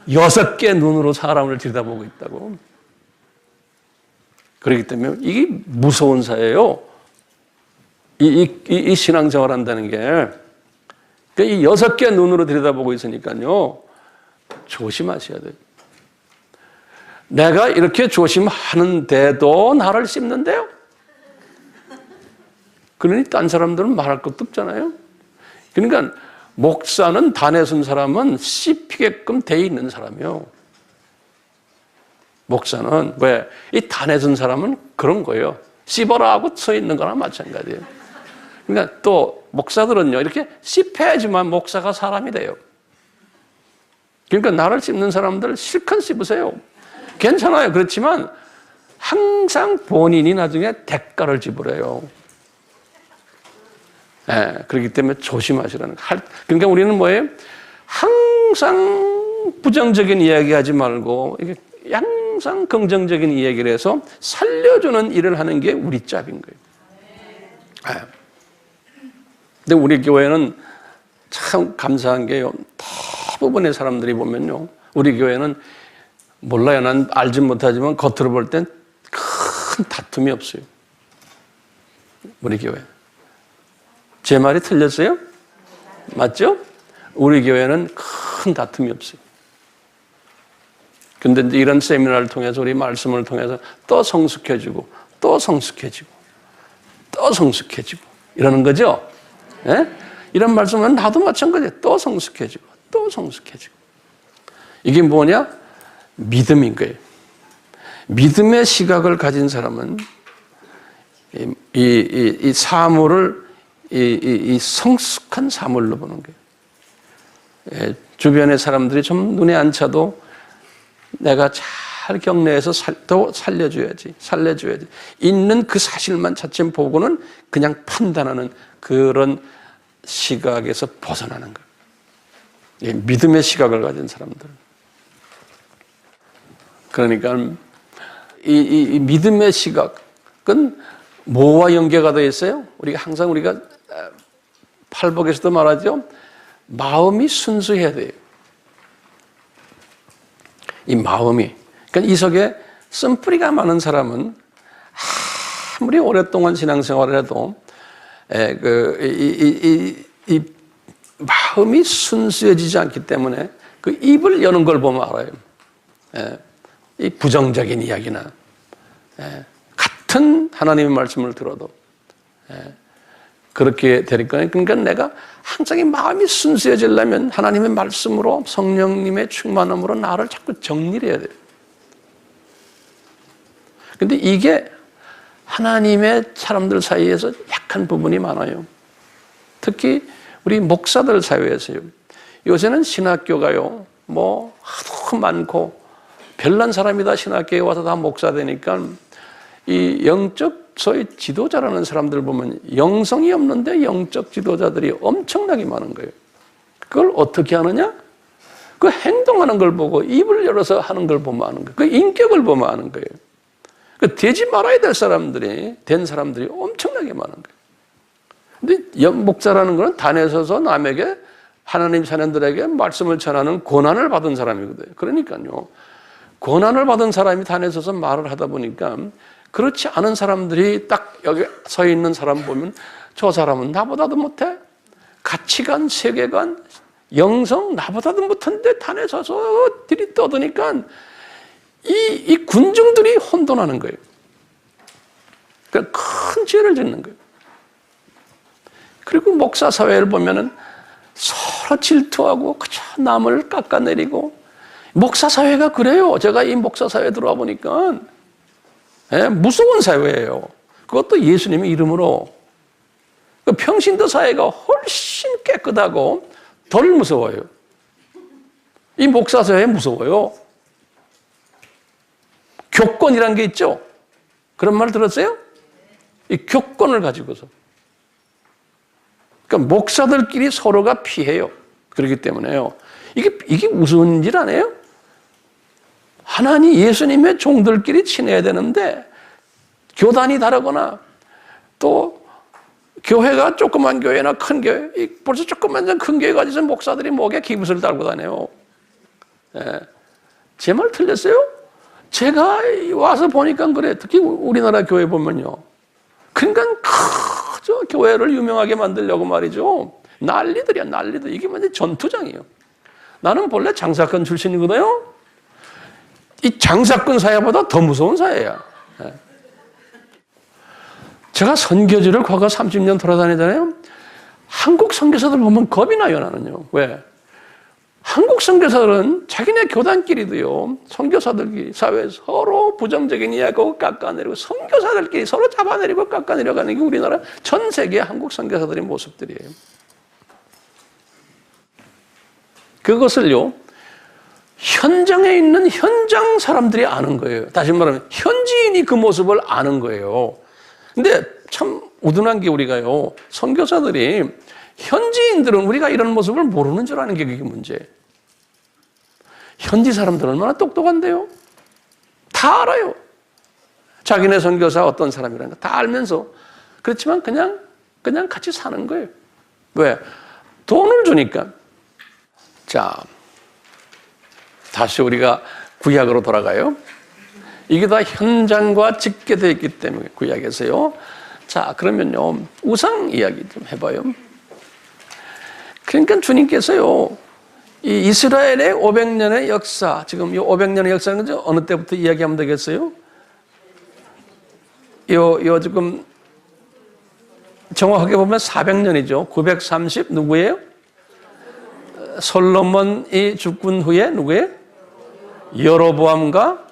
6개 눈으로 사람을 들여다보고 있다고. 그렇기 때문에 이게 무서운 사회예요. 이 신앙생활 한다는 게. 그러니까 이 6개 눈으로 들여다보고 있으니까요, 조심하셔야 돼요. 내가 이렇게 조심하는데도 나를 씹는데요? 그러니 딴 사람들은 말할 것도 없잖아요. 그러니까 목사는 단에 쓴 사람은 씹히게끔 돼 있는 사람이요. 목사는 왜? 이 단에 쓴 사람은 그런 거예요. 씹어라 하고 서 있는 거나 마찬가지예요. 그러니까 또 목사들은요, 이렇게 씹혀야지만 목사가 사람이 돼요. 그러니까 나를 씹는 사람들 실컷 씹으세요. 괜찮아요. 그렇지만 항상 본인이 나중에 대가를 지불해요. 예, 그렇기 때문에 조심하시라는 거. 그러니까 우리는 뭐예요? 항상 부정적인 이야기 하지 말고, 이게 항상 긍정적인 이야기를 해서 살려주는 일을 하는 게 우리 짭인 거예요. 예. 근데 우리 교회는 참 감사한 게요, 대부분의 사람들이 보면요, 우리 교회는 몰라요. 난 알지 못하지만 겉으로 볼 땐 큰 다툼이 없어요. 우리 교회. 제 말이 틀렸어요? 맞죠? 우리 교회는 큰 다툼이 없어요. 근데 이런 세미나를 통해서, 우리 말씀을 통해서 또 성숙해지고, 또 성숙해지고, 또 성숙해지고, 이러는 거죠? 예? 이런 말씀은 나도 마찬가지예요. 또 성숙해지고, 또 성숙해지고. 이게 뭐냐? 믿음인 거예요. 믿음의 시각을 가진 사람은 이 사물을 이 성숙한 사물로 보는 거예요. 예, 주변의 사람들이 좀 눈에 안 차도 내가 잘 격려해서 더 살려줘야지. 있는 그 사실만 차츰 보고는 그냥 판단하는 그런 시각에서 벗어나는 거예요. 예, 믿음의 시각을 가진 사람들. 그러니까 이 믿음의 시각은 뭐와 연계가 되어 있어요? 항상 우리가 팔복에서도 말하죠. 마음이 순수해야 돼요. 이 마음이. 그러니까 이 속에 쓴뿌리가 많은 사람은 아무리 오랫동안 신앙생활을 해도 이 마음이 순수해지지 않기 때문에 그 입을 여는 걸 보면 알아요. 이 부정적인 이야기나 같은 하나님의 말씀을 들어도 그렇게 될 거예요. 그러니까 내가 항상 이 마음이 순수해지려면 하나님의 말씀으로 성령님의 충만함으로 나를 자꾸 정리를 해야 돼요. 근데 이게 하나님의 사람들 사이에서 약한 부분이 많아요. 특히 우리 목사들 사회에서요. 요새는 신학교가요. 하도 많고 별난 사람이 다 신학교에 와서 다 목사 되니까 이 영적 소위 지도자라는 사람들 보면 영성이 없는데 영적 지도자들이 엄청나게 많은 거예요. 그걸 어떻게 하느냐? 그 행동하는 걸 보고 입을 열어서 하는 걸 보면 아는 거예요. 그 인격을 보면 아는 거예요. 그 되지 말아야 될 사람들이 된 사람들이 엄청나게 많은 거예요. 근데 목사라는 것은 단에 서서 남에게 하나님 자녀들에게 말씀을 전하는 권한을 받은 사람이거든요. 그러니까요. 권한을 받은 사람이 단에 서서 말을 하다 보니까 그렇지 않은 사람들이 딱 여기 서 있는 사람 보면 저 사람은 나보다도 못해? 가치관, 세계관, 영성 나보다도 못한데 단에 서서 들이 떠드니까 이 군중들이 혼돈하는 거예요. 그러니까 큰 죄를 짓는 거예요. 그리고 목사 사회를 보면은 서로 질투하고 그저 남을 깎아내리고 목사 사회가 그래요. 제가 이 목사 사회 들어와 보니까 무서운 사회예요. 그것도 예수님의 이름으로. 평신도 사회가 훨씬 깨끗하고 덜 무서워요. 이 목사 사회 무서워요. 교권이란 게 있죠. 그런 말 들었어요? 이 교권을 가지고서. 그러니까 목사들끼리 서로가 피해요. 그렇기 때문에요. 이게 무서운 일 아니에요? 하나님 예수님의 종들끼리 친해야 되는데 교단이 다르거나 또 교회가 조그만 교회나 큰 교회, 벌써 조그만 큰 교회 가지고 목사들이 목에 기붓을 달고 다녀요. 제 말 틀렸어요? 제가 와서 보니까 그래. 특히 우리나라 교회 보면요. 그러니까 그저 교회를 유명하게 만들려고 말이죠. 난리들이야, 난리들. 이게 완전 전투장이에요. 나는 본래 장사건 출신이거든요. 이 장사건 사회보다 더 무서운 사회야. 제가 선교지를 과거 30년 돌아다니잖아요. 한국 선교사들 보면 겁이 나요, 나는요. 왜? 한국 선교사들은 자기네 교단끼리도요, 선교사들끼리 사회에서 서로 부정적인 이야기하고 깎아내리고 선교사들끼리 서로 잡아내리고 깎아내려가는 게 우리나라 전 세계 한국 선교사들의 모습들이에요. 그것을요, 현장에 있는 현장 사람들이 아는 거예요. 다시 말하면 현지인이 그 모습을 아는 거예요. 근데 참 우둔한 게 우리가요, 선교사들이 현지인들은 우리가 이런 모습을 모르는 줄 아는 게 그게 문제예요. 현지 사람들은 얼마나 똑똑한데요? 다 알아요. 자기네 선교사 어떤 사람이라는 거 다 알면서 그렇지만 그냥 같이 사는 거예요. 왜? 돈을 주니까. 자, 다시 우리가 구약으로 돌아가요. 이게 다 현장과 직계되어 있기 때문에 구약에서요. 자, 그러면요, 우상 이야기 좀 해봐요. 그러니까 주님께서요, 이 이스라엘의 500년의 역사, 지금 이 500년의 역사는 어느 때부터 이야기하면 되겠어요? 요 지금 정확하게 보면 400년이죠. 930 누구예요? 솔로몬이 죽은 후에 누구예요? 여로보암과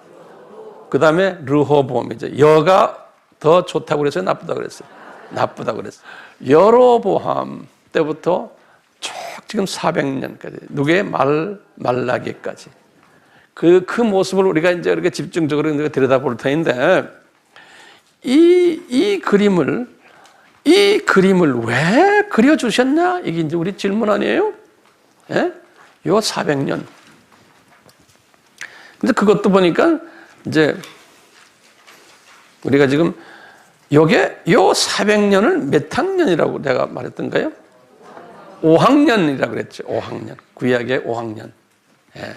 그 다음에 르호보암이죠. 여가 더 좋다고 그랬어요? 나쁘다고 그랬어요? 나쁘다고 그랬어요. 여로보암 때부터 쭉 지금 400년까지 누구의 말라기까지 그 모습을 우리가 이제 이렇게 집중적으로 들여다볼 텐데 이 그림을 왜 그려주셨냐? 이게 이제 우리 질문 아니에요? 예? 요 400년. 근데 그것도 보니까 이제 우리가 지금 요게 요 400년을 몇 학년이라고 내가 말했던가요? 5학년이라고 그랬죠. 5학년. 구약의 5학년. 예.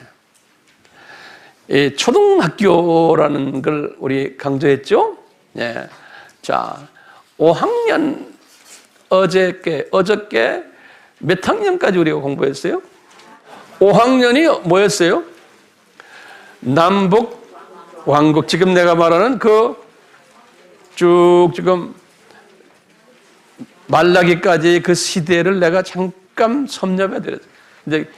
이 초등학교라는 걸 우리 강조했죠? 예. 자, 5학년 어저께 몇 학년까지 우리가 공부했어요? 5학년이 뭐였어요? 남북 왕국. 지금 내가 말하는 쭉 지금 말라기까지 그 시대를 내가 잠깐 섭렵해 드렸어요.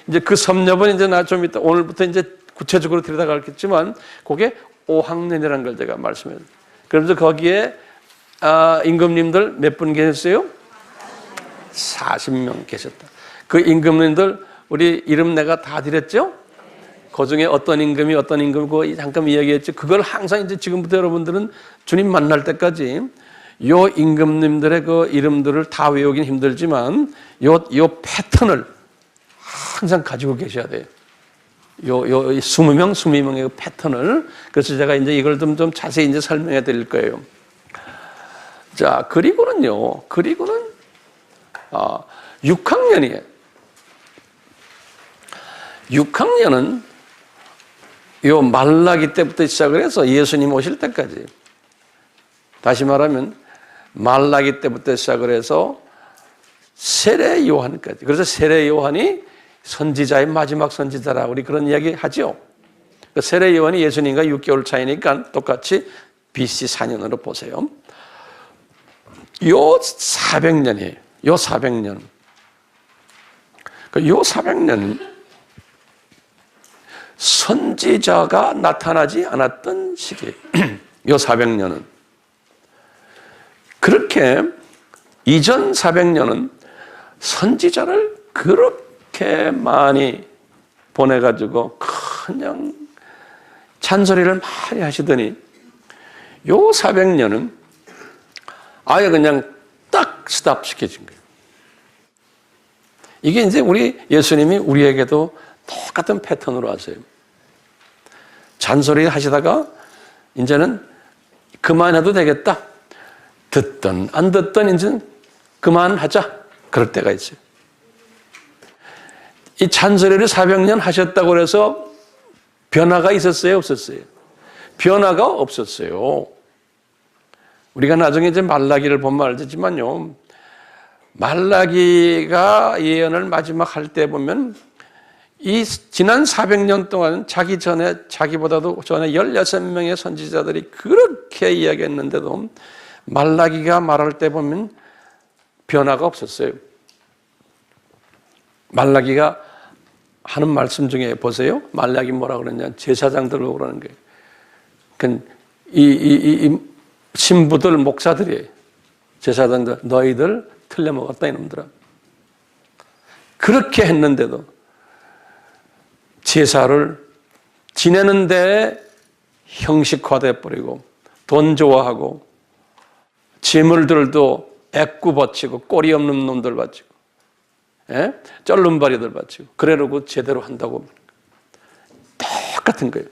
이제 그 섭렵은 이제 나 좀 이따 오늘부터 이제 구체적으로 들여다가겠지만 그게 5학년이라는 걸 제가 말씀드렸어요. 그러면서 거기에 임금님들 몇 분 계셨어요? 40명 계셨다. 그 임금님들 우리 이름 내가 다 드렸죠? 그 중에 어떤 임금이고 잠깐 이야기했죠. 그걸 항상 이제 지금부터 여러분들은 주님 만날 때까지 요 임금님들의 그 이름들을 다 외우긴 힘들지만 요 패턴을 항상 가지고 계셔야 돼요. 요 20명의 그 패턴을. 그래서 제가 이제 이걸 좀 자세히 이제 설명해 드릴 거예요. 자, 그리고는 6학년이에요. 6학년은 요 말라기 때부터 시작을 해서 예수님 오실 때까지, 다시 말하면 말라기 때부터 시작을 해서 세례 요한까지. 그래서 세례 요한이 선지자의 마지막 선지자라 우리 그런 이야기 하죠. 세례 요한이 예수님과 6개월 차이니까 똑같이 BC 4년으로 보세요. 요 400년이에요. 요 400년. 요 400년 선지자가 나타나지 않았던 시기. 요 400년은. 그렇게 이전 400년은 선지자를 그렇게 많이 보내가지고 그냥 잔소리를 많이 하시더니 요 400년은 아예 그냥 딱 스탑시켜준 거예요. 이게 이제 우리 예수님이 우리에게도 똑같은 패턴으로 하세요. 잔소리 하시다가 이제는 그만해도 되겠다. 듣던 안 듣던 이제는 그만하자. 그럴 때가 있어요. 이 잔소리를 400년 하셨다고 해서 변화가 있었어요? 없었어요? 변화가 없었어요. 우리가 나중에 이제 말라기를 보면 알겠지만요. 말라기가 예언을 마지막 할 때 보면 이 지난 400년 동안 자기보다도 전에 16명의 선지자들이 그렇게 이야기했는데도 말라기가 말할 때 보면 변화가 없었어요. 말라기가 하는 말씀 중에 보세요. 말라기 뭐라 그러냐. 제사장들로 그러는 거예요. 그러니까 이 신부들, 목사들이 제사장들, 너희들 틀려먹었다 이놈들아. 그렇게 했는데도 제사를 지내는데 형식화돼 버리고 돈 좋아하고 재물들도 애꾸 바치고 꼬리 없는 놈들 바치고 쩔름바리들 바치고 그래놓고 제대로 한다고 똑같은 거예요.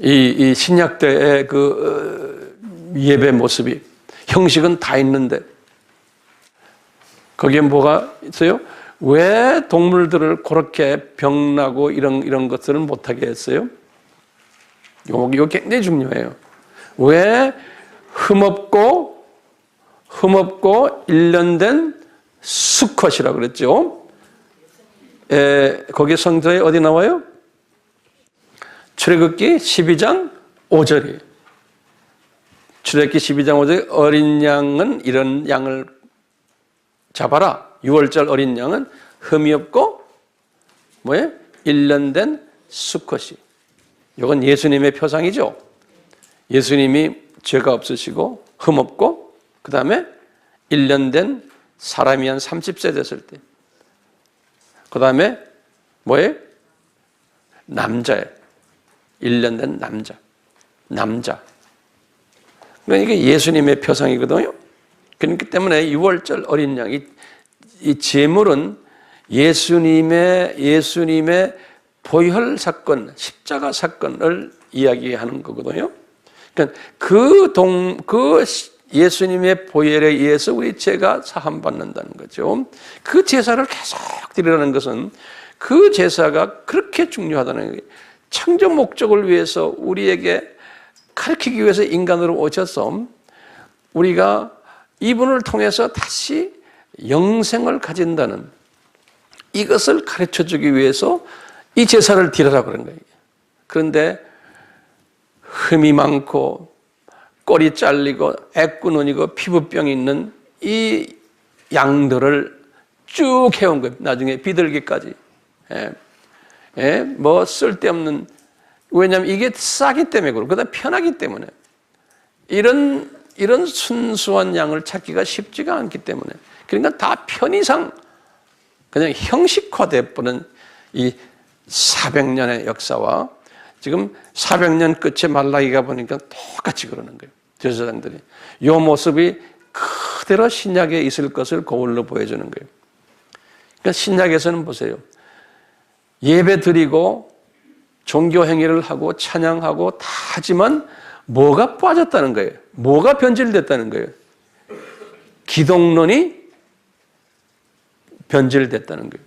이 신약 때의 그 예배 모습이 형식은 다 있는데 거기에 뭐가 있어요? 왜 동물들을 그렇게 병나고 이런 것들을 못하게 했어요? 이거 굉장히 중요해요. 왜 흠없고 1년 된 수컷이라고 그랬죠? 거기 성서에 어디 나와요? 출애굽기 12장 5절이에요. 출애굽기 12장 5절에 어린 양은 이런 양을 잡아라. 6월절 어린 양은 흠이 없고 뭐예요? 1년 된 수컷이. 이건 예수님의 표상이죠. 예수님이 죄가 없으시고 흠 없고 그 다음에 1년 된 사람이 한 30세 됐을 때. 그 다음에 뭐예요? 남자예요. 1년 된 남자. 그러니까 이게 예수님의 표상이거든요. 그렇기 때문에 6월절 어린 양, 이 제물은 예수님의 보혈 사건, 십자가 사건을 이야기하는 거거든요. 그러니까 그 예수님의 보혈에 의해서 우리 죄가 사함받는다는 거죠. 그 제사를 계속 드리라는 것은 그 제사가 그렇게 중요하다는 거예요. 창조 목적을 위해서 우리에게 가르치기 위해서 인간으로 오셔서 우리가 이분을 통해서 다시 영생을 가진다는 이것을 가르쳐주기 위해서 이 제사를 드리라고 그런 거예요. 그런데 흠이 많고 꼬리 잘리고 애꾸눈이고 피부병이 있는 이 양들을 쭉 해온 거예요. 나중에 비둘기까지. 뭐 쓸데없는, 왜냐하면 이게 싸기 때문에 그렇고 그다음 편하기 때문에 이런 순수한 양을 찾기가 쉽지가 않기 때문에, 그러니까 다 편의상 그냥 형식화돼 버린 이 400년의 역사와 지금 400년 끝에 말라기가 보니까 똑같이 그러는 거예요. 제사장들이 이 모습이 그대로 신약에 있을 것을 거울로 보여주는 거예요. 그러니까 신약에서는 보세요. 예배 드리고 종교 행위를 하고 찬양하고 다 하지만 뭐가 빠졌다는 거예요? 뭐가 변질됐다는 거예요? 기독론이 변질됐다는 거예요.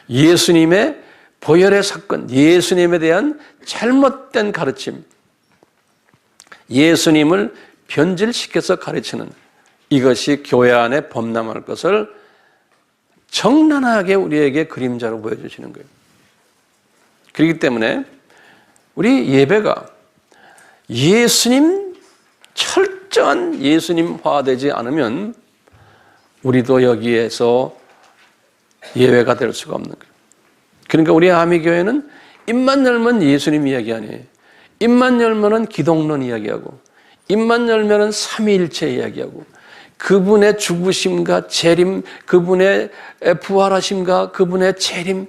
예수님의 보혈의 사건, 예수님에 대한 잘못된 가르침, 예수님을 변질시켜서 가르치는 이것이 교회 안에 범람할 것을 정난하게 우리에게 그림자로 보여주시는 거예요. 그렇기 때문에 우리 예배가 예수님, 철저한 예수님화되지 않으면 우리도 여기에서 예외가 될 수가 없는 거예요. 그러니까 우리 아미교회는 입만 열면 예수님 이야기 아니에요. 입만 열면은 기독론 이야기하고, 입만 열면은 삼위일체 이야기하고, 그분의 죽으심과 재림, 그분의 부활하심과 그분의 재림,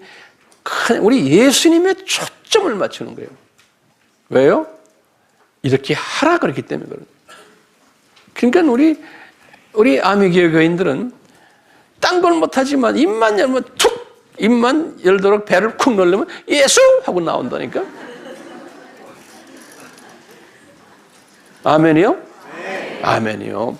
우리 예수님의 초점을 맞추는 거예요. 왜요? 이렇게 하라 그랬기 때문에 그런 거예요. 그러니까 우리 아미교회 교인들은 딴 걸 못하지만 입만 열면 툭! 입만 열도록 배를 쿡 넣으려면 예수! 하고 나온다니까. 아멘이요? 네. 아멘이요.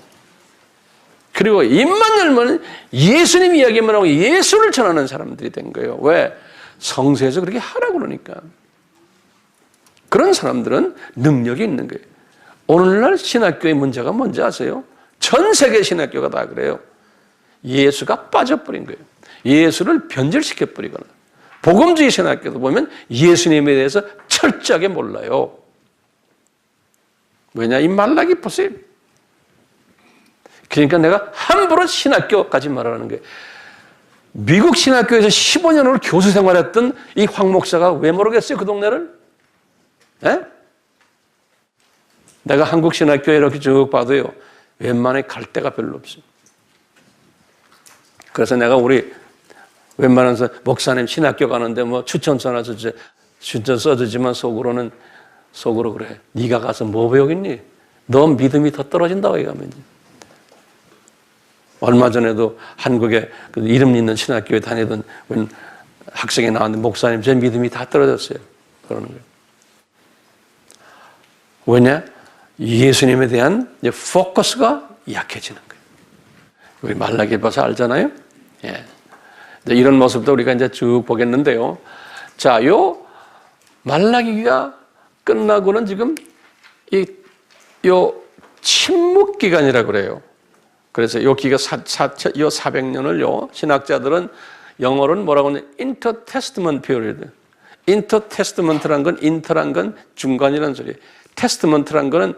그리고 입만 열면 예수님 이야기만 하고 예수를 전하는 사람들이 된 거예요. 왜? 성서에서 그렇게 하라고 그러니까. 그런 사람들은 능력이 있는 거예요. 오늘날 신학교의 문제가 뭔지 아세요? 전 세계 신학교가 다 그래요. 예수가 빠져버린 거예요. 예수를 변질시켜버리거나, 복음주의 신학교도 보면 예수님에 대해서 철저하게 몰라요. 왜냐? 이 말라기 보세요. 그러니까 내가 함부로 신학교까지 말하는 거예요. 미국 신학교에서 15년을 교수 생활했던 이 황 목사가 왜 모르겠어요? 그 동네를? 에? 내가 한국 신학교에 이렇게 쭉 봐도요, 웬만하게 갈 데가 별로 없어요. 그래서 내가 우리 웬만해서 목사님 신학교 가는데 뭐 추천서나 추천 써주지만 속으로 그래. 네가 가서 뭐 배우겠니? 너 믿음이 더 떨어진다고 얘기하면. 얼마 전에도 한국에 그 이름 있는 신학교에 다니던 학생이 나왔는데, 목사님 제 믿음이 다 떨어졌어요. 그러는 거예요. 왜냐? 예수님에 대한 포커스가 약해지는 거예요. 우리 말라기 봐서 알잖아요. 예. 이런 모습도 우리가 이제 쭉 보겠는데요. 자, 요 말라기가 끝나고는 지금 요 침묵 기간이라고 그래요. 그래서 요 기가 400년을요, 신학자들은 영어로는 뭐라고 하냐, intertestament period. intertestament란 건, inter란 건 중간이라는 소리예요. testament란 거는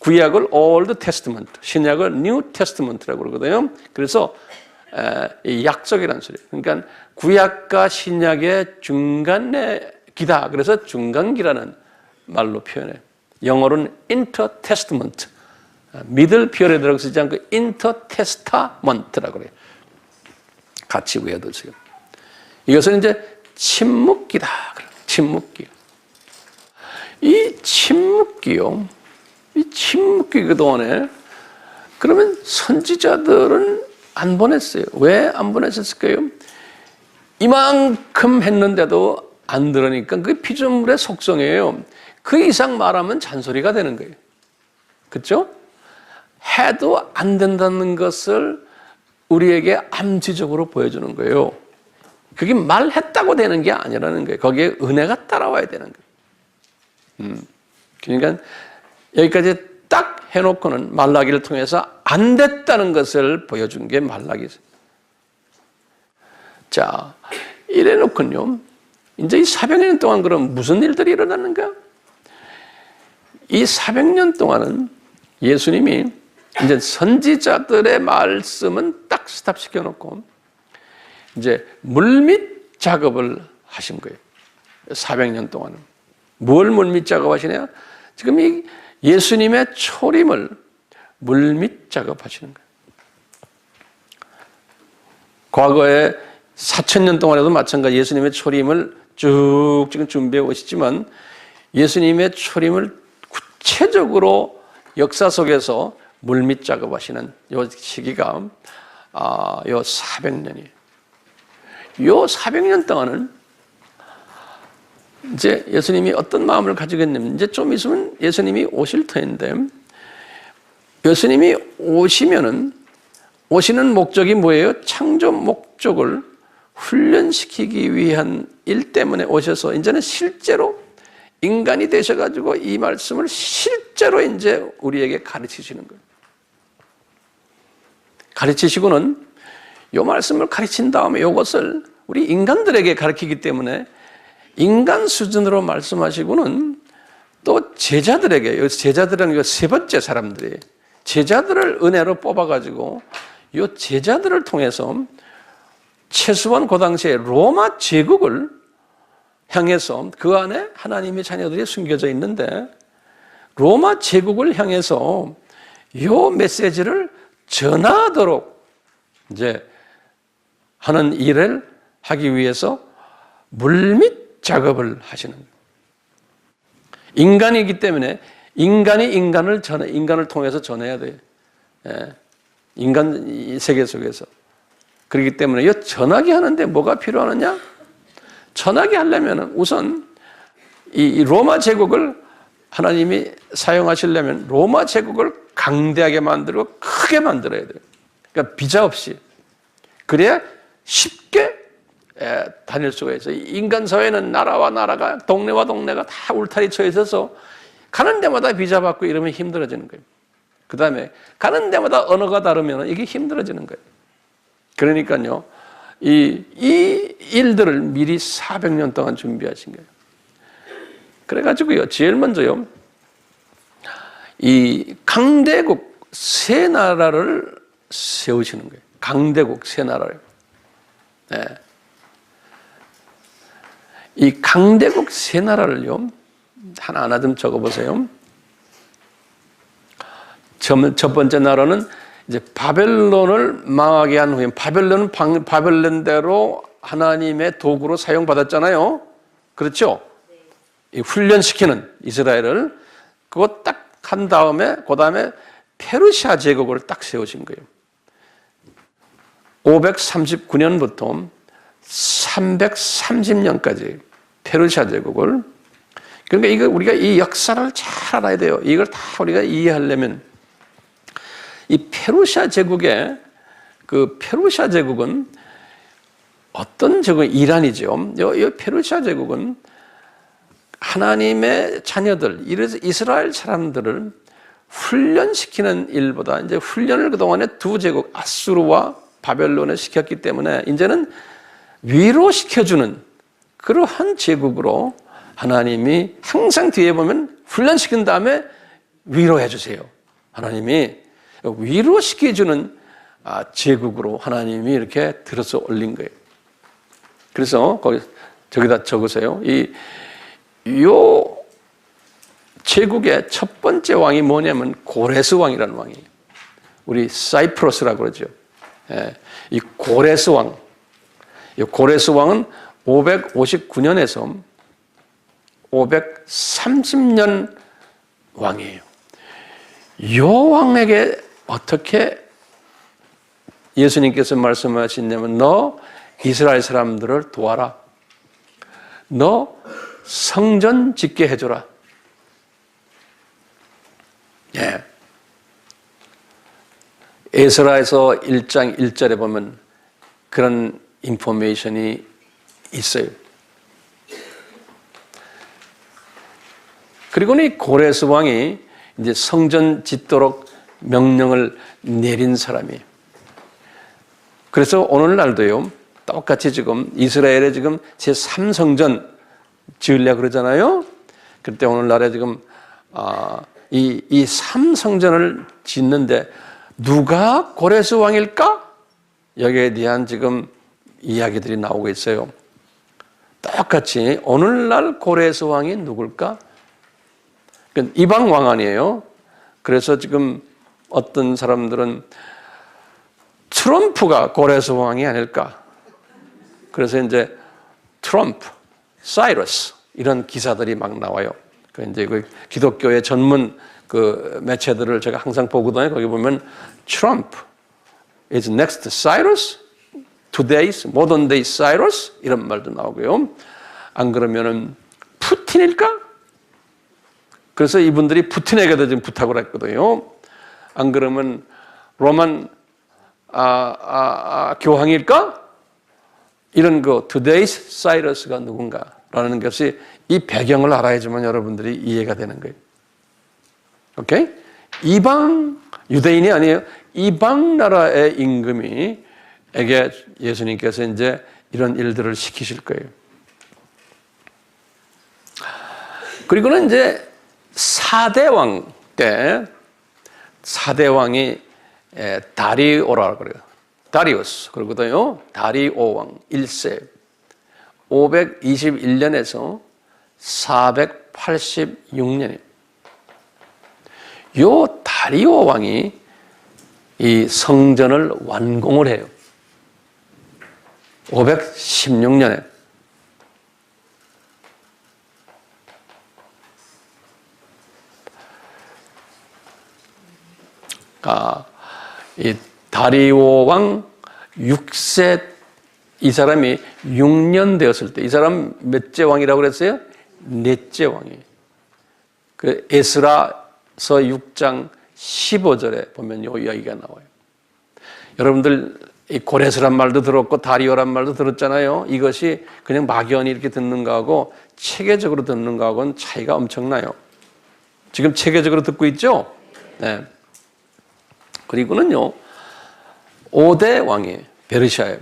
구약을 old testament, 신약을 new testament라고 그러거든요. 그래서 약속이라는 소리예요. 그러니까 구약과 신약의 중간의 기다. 그래서 중간기라는 말로 표현해요. 영어로는 intertestament, 미들 피어레드라고 쓰지 않고 인터테스타먼트라고 그래요. 같이 외워두세요. 이것은 이제 침묵기다. 침묵기. 이 침묵기요. 이 침묵기 그동안에 그러면 선지자들은 안 보냈어요. 왜 안 보냈을까요? 이만큼 했는데도 안 들으니까 그게 피조물의 속성이에요. 그 이상 말하면 잔소리가 되는 거예요. 그렇죠? 해도 안 된다는 것을 우리에게 암시적으로 보여주는 거예요. 그게 말했다고 되는 게 아니라는 거예요. 거기에 은혜가 따라와야 되는 거예요. 그러니까 여기까지 딱 해놓고는 말라기를 통해서 안 됐다는 것을 보여준 게 말라기예요. 자, 이래 놓군요. 이제 이 400년 동안 그럼 무슨 일들이 일어났는가? 이 400년 동안은 예수님이 이제 선지자들의 말씀은 딱 스탑시켜 놓고 이제 물밑 작업을 하신 거예요. 400년 동안은. 뭘 물밑 작업하시냐? 지금 이 예수님의 초림을 물밑 작업하시는 거예요. 과거에 4,000년 동안에도 마찬가지 예수님의 초림을 쭉 지금 준비해 오시지만 예수님의 초림을 구체적으로 역사 속에서 물밑 작업하시는 요 시기가 요 400년이에요. 요 400년 동안은 이제 예수님이 어떤 마음을 가지고 있냐면 이제 좀 있으면 예수님이 오실 터인데 예수님이 오시면은 오시는 목적이 뭐예요? 창조 목적을 훈련시키기 위한 일 때문에 오셔서 이제는 실제로 인간이 되셔가지고 이 말씀을 실제로 이제 우리에게 가르치시는 거예요. 가르치시고는 이 말씀을 가르친 다음에 이것을 우리 인간들에게 가르치기 때문에 인간 수준으로 말씀하시고는 또 제자들에게, 제자들은 세 번째 사람들이 제자들을 은혜로 뽑아가지고 이 제자들을 통해서 최소한 그 당시에 로마 제국을 향해서 그 안에 하나님의 자녀들이 숨겨져 있는데 로마 제국을 향해서 이 메시지를 전하도록 이제 하는 일을 하기 위해서 물밑 작업을 하시는 거예요. 인간이기 때문에 인간이 인간을 통해서 전해야 돼요. 인간 세계 속에서. 그렇기 때문에 이 전하게 하는데 뭐가 필요하느냐? 전하게 하려면 우선 이 로마 제국을 하나님이 사용하시려면 로마 제국을 강대하게 만들고 크게 만들어야 돼요. 그러니까 비자 없이. 그래야 쉽게 다닐 수가 있어요. 인간 사회는 나라와 나라가 동네와 동네가 다 울타리 쳐 있어서 가는 데마다 비자 받고 이러면 힘들어지는 거예요. 그 다음에 가는 데마다 언어가 다르면 이게 힘들어지는 거예요. 그러니까요, 이 일들을 미리 400년 동안 준비하신 거예요. 그래가지고요, 제일 먼저요, 이 강대국 세 나라를 세우시는 거예요. 강대국 세 나라를. 네. 이 강대국 세 나라를요, 하나하나 좀 적어보세요. 첫 번째 나라는 이제 바벨론을 망하게 한 후에, 바벨론은 바벨론대로 하나님의 도구로 사용받았잖아요. 그렇죠? 이 훈련시키는 이스라엘을 그거 딱 한 다음에 그 다음에 페르시아 제국을 딱 세우신 거예요. 539년부터 330년까지 페르시아 제국을. 그러니까 이거 우리가 이 역사를 잘 알아야 돼요. 이걸 다 우리가 이해하려면 이 페르시아 제국의 그 페르시아 제국은 어떤 제국? 이란이죠. 이 페르시아 제국은 하나님의 자녀들, 이스라엘 사람들을 훈련시키는 일보다 이제 훈련을 그동안에 두 제국 아수르와 바벨론에 시켰기 때문에 이제는 위로시켜주는 그러한 제국으로 하나님이 항상 뒤에 보면 훈련시킨 다음에 위로해 주세요. 하나님이 위로시켜주는 제국으로 하나님이 이렇게 들어서 올린 거예요. 저기다 적으세요. 요 제국의 첫 번째 왕이 뭐냐면 고레스 왕이라는 왕이에요. 우리 사이프러스라고 그러죠. 예, 이 고레스 왕, 이 고레스 왕은 559년에서 530년 왕이에요. 이 왕에게 어떻게 예수님께서 말씀하시냐면 너 이스라엘 사람들을 도와라. 너 성전 짓게 해줘라. 예. 에스라에서 1장 1절에 보면 그런 인포메이션이 있어요. 그리고는 이 고레스 왕이 이제 성전 짓도록 명령을 내린 사람이에요. 그래서 오늘날도요, 똑같이 지금 이스라엘에 지금 제3성전 지으려고 그러잖아요. 그때 오늘날에 지금 이 3성전을 짓는데 누가 고레스 왕일까? 여기에 대한 지금 이야기들이 나오고 있어요. 똑같이 오늘날 고레스 왕이 누굴까? 이방 왕 아니에요. 그래서 지금 어떤 사람들은 트럼프가 고레스 왕이 아닐까? 그래서 이제 트럼프, 사이러스 이런 기사들이 막 나와요. 이제 그 기독교의 전문 그 매체들을 제가 항상 보거든요. 거기 보면 트럼프 is next Cyrus, today's modern day Cyrus 이런 말도 나오고요. 안 그러면은 푸틴일까? 그래서 이분들이 푸틴에게도 지금 부탁을 했거든요. 안 그러면 로만 교황일까? 이런 그 today's Cyrus가 누군가라는 것이 이 배경을 알아야지만 여러분들이 이해가 되는 거예요. 오케이? 이방 유대인이 아니에요. 이방 나라의 임금이 에게 예수님께서 이제 이런 일들을 시키실 거예요. 그리고는 이제 4대 왕 때 4대 왕이 다리오라고 그래요. 다리우스. 그러거든요. 다리오 왕 1세 521년에서 486년이에요. 요 다리오 왕이 이 성전을 완공을 해요. 516년에. 이 다리오 왕 6세 이 사람이 6년 되었을 때 이 사람 몇째 왕이라고 그랬어요? 넷째 왕이에요. 그 에스라서 6장 15절에 보면 요 이야기가 나와요. 여러분들 이 고레스란 말도 들었고 다리오란 말도 들었잖아요. 이것이 그냥 막연히 이렇게 듣는 거하고 체계적으로 듣는 거하고는 차이가 엄청나요. 지금 체계적으로 듣고 있죠? 네. 그리고는요 5대 왕이에요. 베르시아예요.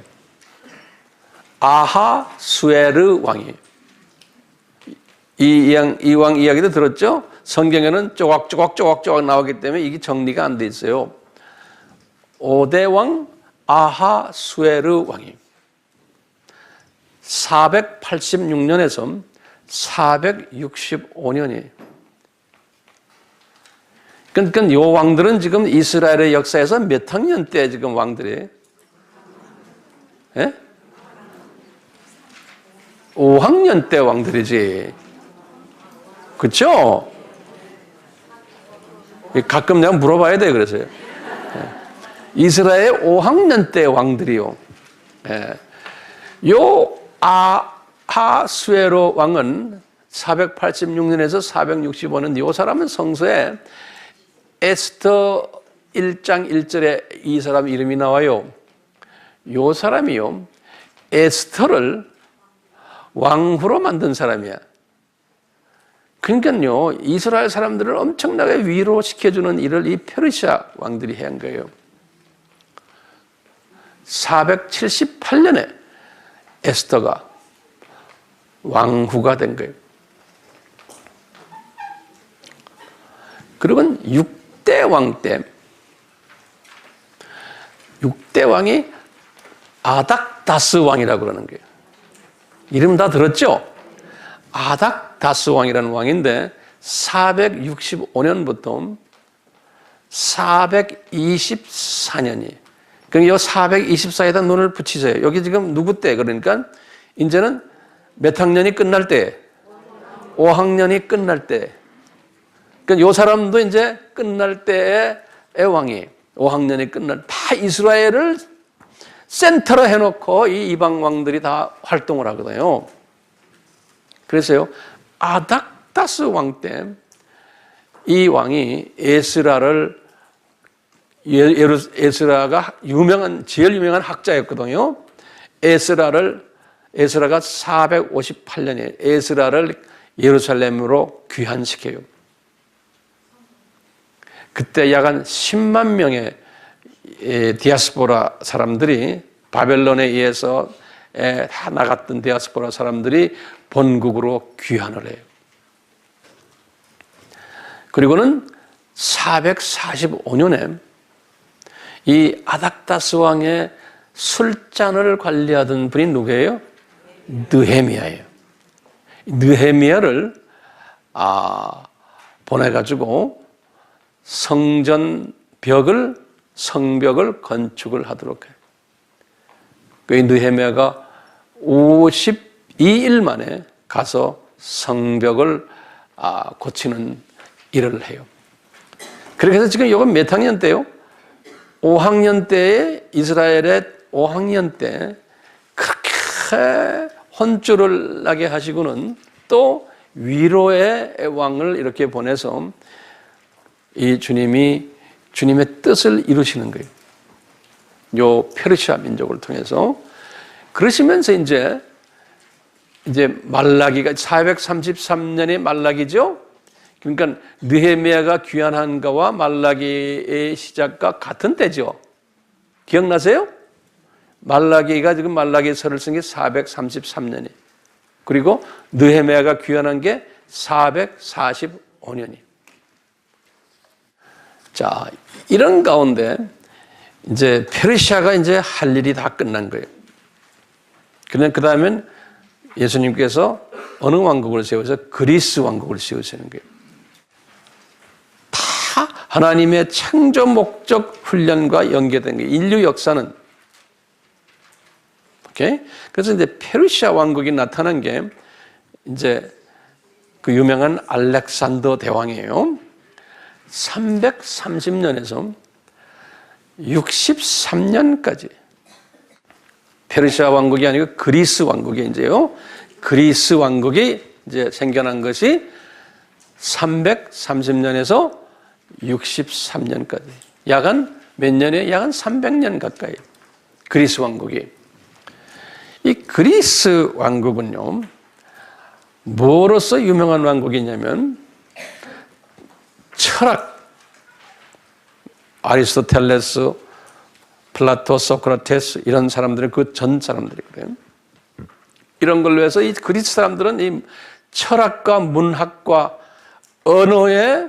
아하수에르 왕이에요. 이 왕 이야기도 들었죠? 성경에는 쪼각쪼각 나오기 때문에 이게 정리가 안 돼 있어요. 5대 왕 아하수에르 왕이에요. 486년에서 465년이에요. 그러니까 이 왕들은 지금 이스라엘의 역사에서 몇 학년 때 지금 왕들이에요? 예? 5학년 때 왕들이지. 그렇죠? 가끔 내가 물어봐야 돼 그래서요. 이스라엘 5학년 때 왕들이요. 요 아하수에로 왕은 486년에서 465년 요 사람은 성서에 에스더 1장 1절에 이 사람 이름이 나와요. 요 사람이요. 에스더를 왕후로 만든 사람이야. 그러니까요. 이스라엘 사람들을 엄청나게 위로시켜주는 일을 이 페르시아 왕들이 한 거예요. 478년에 에스더가 왕후가 된 거예요. 그리고 6대 왕 때 6대 왕이 아닥다스 왕이라고 그러는 거예요. 이름 다 들었죠? 아닥다스 왕이라는 왕인데 465년부터 424년이. 그러니까 이 424에다 눈을 붙이세요. 여기 지금 누구 때? 그러니까 이제는 몇 학년이 끝날 때? 5학년이 끝날 때. 그러니까 이 사람도 이제 끝날 때의 왕이 5학년이 끝날 다 이스라엘을 센터로 해놓고 이 이방 왕들이 다 활동을 하거든요. 그래서요, 아닥다스 왕 때 이 왕이 에스라가 제일 유명한 학자였거든요. 에스라가 458년에 에스라를 예루살렘으로 귀환시켜요. 그때 약 한 10만 명의 디아스포라 사람들이 바벨론에 의해서 다 나갔던 디아스포라 사람들이 본국으로 귀환을 해요. 그리고는 445년에 이 아닥다스 왕의 술잔을 관리하던 분이 누구예요? 느헤미야예요. 느헤미야를 보내가지고 성벽을 건축을 하도록 해요. 그 느헤미야가 52일 만에 가서 성벽을 고치는 일을 해요. 그렇게 해서 지금 이건 몇 학년 때요? 5학년 때에 이스라엘의 5학년 때 그렇게 혼쭐을 나게 하시고는 또 위로의 왕을 이렇게 보내서 이 주님의 뜻을 이루시는 거예요. 요 페르시아 민족을 통해서. 그러시면서 이제 말라기가 433년이 말라기죠. 그러니까 느헤미야가 귀환한 거와 말라기의 시작과 같은 때죠. 기억나세요? 말라기가 지금 말라기서를 쓴 게 433년이. 그리고 느헤미야가 귀환한 게 445년이. 자, 이런 가운데 이제 페르시아가 이제 할 일이 다 끝난 거예요. 그런데 그 다음엔 예수님께서 어느 왕국을 세워서 그리스 왕국을 세우시는 거예요. 다 하나님의 창조 목적 훈련과 연계된 거예요. 인류 역사는. 오케이? 그래서 이제 페르시아 왕국이 나타난 게 이제 그 유명한 알렉산더 대왕이에요. 330년에서 63년까지 페르시아 왕국이 아니고 그리스 왕국이 이제요. 그리스 왕국이 이제 생겨난 것이 330년에서 63년까지. 약 한 몇 년에 약 한 300년 가까이. 그리스 왕국이. 이 그리스 왕국은요. 뭐로서 유명한 왕국이냐면 철학, 아리스토텔레스, 플라토, 소크라테스 이런 사람들은 그 전 사람들이거든요. 이런 걸로 해서 이 그리스 사람들은 이 철학과 문학과 언어에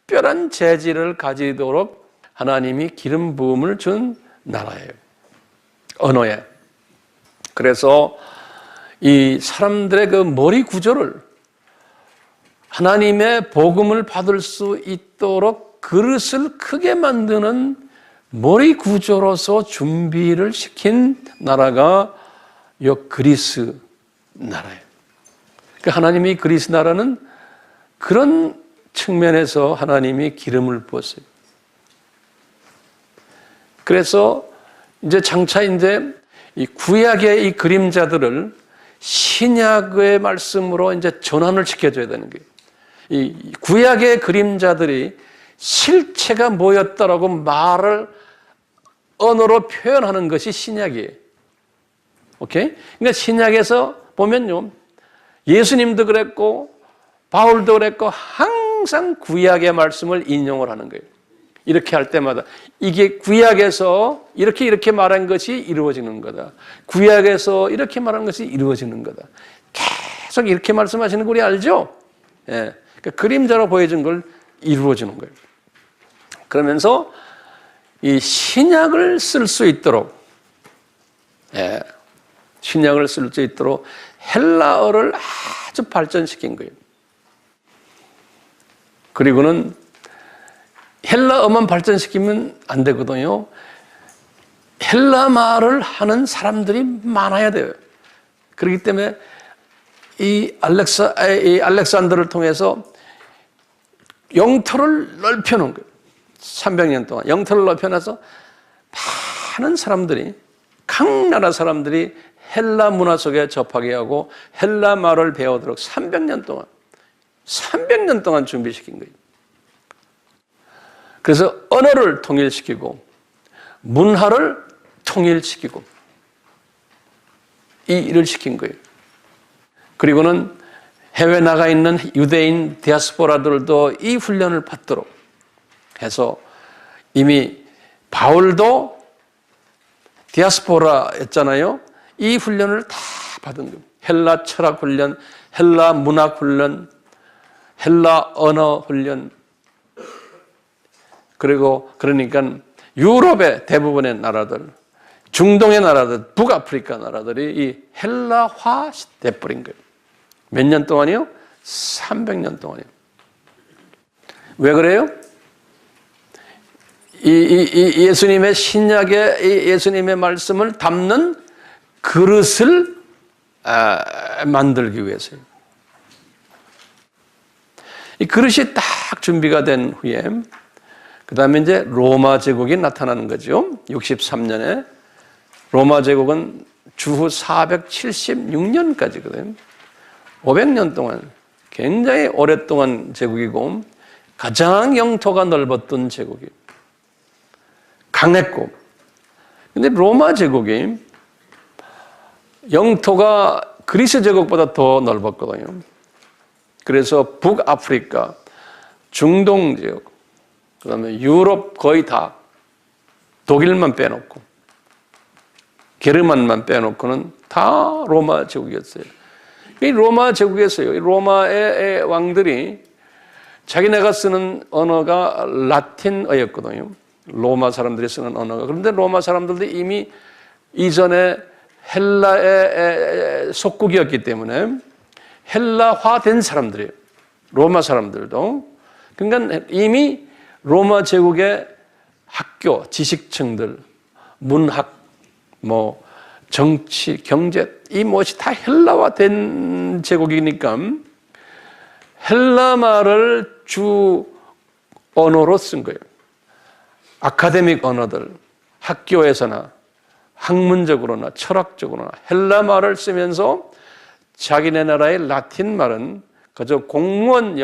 특별한 재질을 가지도록 하나님이 기름 부음을 준 나라예요. 언어에. 그래서 이 사람들의 그 머리 구조를 하나님의 복음을 받을 수 있도록 그릇을 크게 만드는 머리 구조로서 준비를 시킨 나라가 이 그리스 나라예요. 그러니까 하나님이 그리스 나라는 그런 측면에서 하나님이 기름을 부었어요. 그래서 이제 장차 이제 이 구약의 이 그림자들을 신약의 말씀으로 이제 전환을 시켜줘야 되는 거예요. 이 구약의 그림자들이 실체가 뭐였다라고 말을 언어로 표현하는 것이 신약이에요. 오케이? 그러니까 신약에서 보면요. 예수님도 그랬고, 바울도 그랬고, 항상 구약의 말씀을 인용을 하는 거예요. 이렇게 할 때마다 이게 구약에서 이렇게 말한 것이 이루어지는 거다. 구약에서 이렇게 말한 것이 이루어지는 거다. 계속 이렇게 말씀하시는 거 우리 알죠? 예. 그러니까 그림자로 보여준 걸 이루어지는 거예요. 그러면서 이 신약을 쓸 수 있도록, 예. 신약을 쓸 수 있도록 헬라어를 아주 발전시킨 거예요. 그리고는 헬라어만 발전시키면 안 되거든요. 헬라 말을 하는 사람들이 많아야 돼요. 그렇기 때문에 이 알렉산더를 통해서 영토를 넓혀놓은 거예요. 300년 동안 영토를 넓혀놔서 많은 사람들이, 각 나라 사람들이 헬라 문화 속에 접하게 하고 헬라 말을 배우도록 300년 동안 준비시킨 거예요. 그래서 언어를 통일시키고 문화를 통일시키고 이 일을 시킨 거예요. 그리고는 해외 나가 있는 유대인 디아스포라들도 이 훈련을 받도록 해서 이미 바울도 디아스포라였잖아요. 이 훈련을 다 받은 거예요. 헬라 철학 훈련, 헬라 문학 훈련, 헬라 언어 훈련. 그리고 그러니까 유럽의 대부분의 나라들, 중동의 나라들, 북아프리카 나라들이 이 헬라화 돼버린 거예요. 몇 년 동안이요? 300년 동안이요. 왜 그래요? 이 예수님의 신약의 예수님의 말씀을 담는 그릇을 만들기 위해서요. 이 그릇이 딱 준비가 된 후에 그 다음에 이제 로마 제국이 나타나는 거죠. 63년에 로마 제국은 주후 476년까지거든요. 500년 동안 굉장히 오랫동안 제국이고 가장 영토가 넓었던 제국이에요. 강했고. 근데 로마 제국이 영토가 그리스 제국보다 더 넓었거든요. 그래서 북아프리카, 중동 지역, 그 다음에 유럽 거의 다, 독일만 빼놓고, 게르만만 빼놓고는 다 로마 제국이었어요. 이 로마 제국에서요, 이 로마의 왕들이 자기네가 쓰는 언어가 라틴어였거든요. 로마 사람들이 쓰는 언어가. 그런데 로마 사람들도 이미 이전에 헬라의 속국이었기 때문에 헬라화된 사람들이에요. 로마 사람들도. 그러니까 이미 로마 제국의 학교, 지식층들, 문학, 정치, 경제, 이 무엇이 다 헬라화된 제국이니까 헬라 말을 주 언어로 쓴 거예요. 아카데믹 언어들, 학교에서나 학문적으로나 철학적으로나 헬라 말을 쓰면서 자기네 나라의 라틴 말은 그저 공무원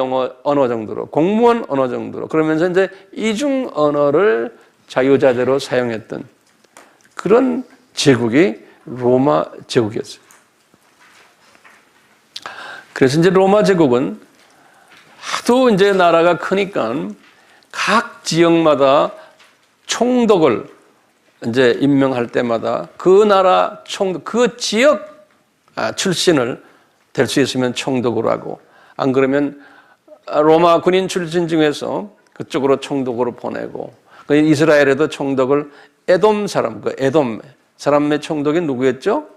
언어 정도로, 공무원 언어 정도로, 그러면서 이제 이중 언어를 자유자재로 사용했던 그런 제국이 로마 제국이었어요. 그래서 이제 로마 제국은 하도 이제 나라가 크니까 각 지역마다 총독을 이제 임명할 때마다 그 나라 총독, 그 지역 출신을 될 수 있으면 총독으로 하고, 안 그러면 로마 군인 출신 중에서 그쪽으로 총독으로 보내고, 이스라엘에도 총독을 에돔 사람, 그 에돔 사람의 총독이 누구였죠?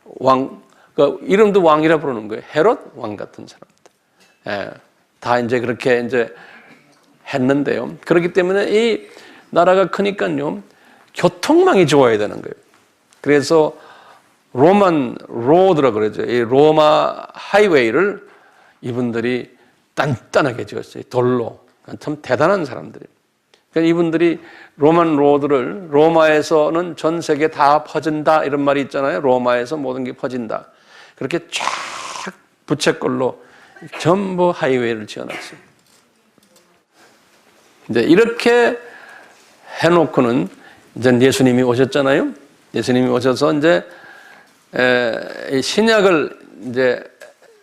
왕, 그 이름도 왕이라 부르는 거예요. 헤롯 왕 같은 사람들. 다 이제 그렇게 이제 했는데요. 그렇기 때문에 이 나라가 크니까요, 교통망이 좋아야 되는 거예요. 그래서 로만 로드라 그러죠. 이 로마 하이웨이를 이분들이 단단하게 지었어요. 돌로. 참 대단한 사람들이에요. 그러니까 이분들이 로만 로드를, 로마에서는 전 세계 다 퍼진다 이런 말이 있잖아요. 로마에서 모든 게 퍼진다. 그렇게 쫙 부채꼴로 전부 하이웨이를 지어놨어요. 이제 이렇게 해놓고는 이제 예수님이 오셨잖아요. 예수님이 오셔서 이제 신약을 이제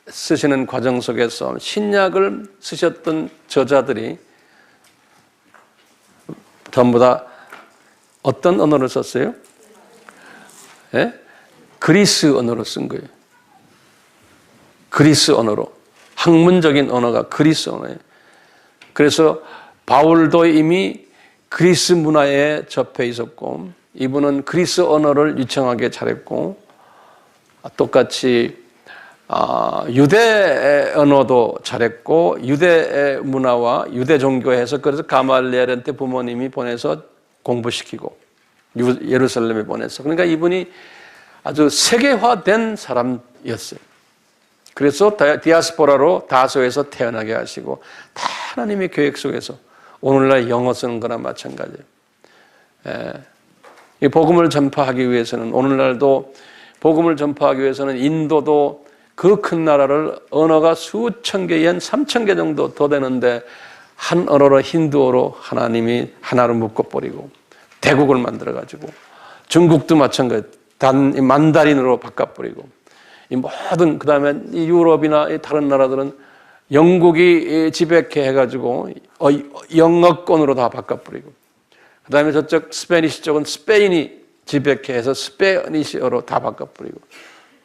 쓰시는 과정 속에서 신약을 쓰셨던 저자들이 전부 다 어떤 언어를 썼어요? 그리스 언어로 쓴 거예요. 그리스 언어로. 학문적인 언어가 그리스 언어예요. 그래서 바울도 이미 그리스 문화에 접해 있었고, 이분은 그리스 언어를 유창하게 잘했고, 똑같이 유대 언어도 잘했고 유대 문화와 유대 종교에서 그래서 가말리엘한테 부모님이 보내서 공부시키고 예루살렘에 보내서 그러니까 이분이 아주 세계화된 사람이었어요. 그래서 디아스포라로 다소에서 태어나게 하시고 다 하나님의 계획 속에서 오늘날 영어 쓰는 거나 마찬가지예요. 이 복음을 전파하기 위해서는 오늘날도 복음을 전파하기 위해서는 인도도 그 큰 나라를 언어가 수천 개, 한 3천 개 정도 더 되는데 한 언어로 힌두어로 하나님이 하나로 묶어버리고 대국을 만들어가지고 중국도 마찬가지 만다린으로 바꿔버리고 이 모든 그다음에 이 유럽이나 다른 나라들은 영국이 지배케 해가지고 영어권으로 다 바꿔버리고 그다음에 저쪽 스페니시 쪽은 스페인이 지배케 해서 스페니시어로 다 바꿔버리고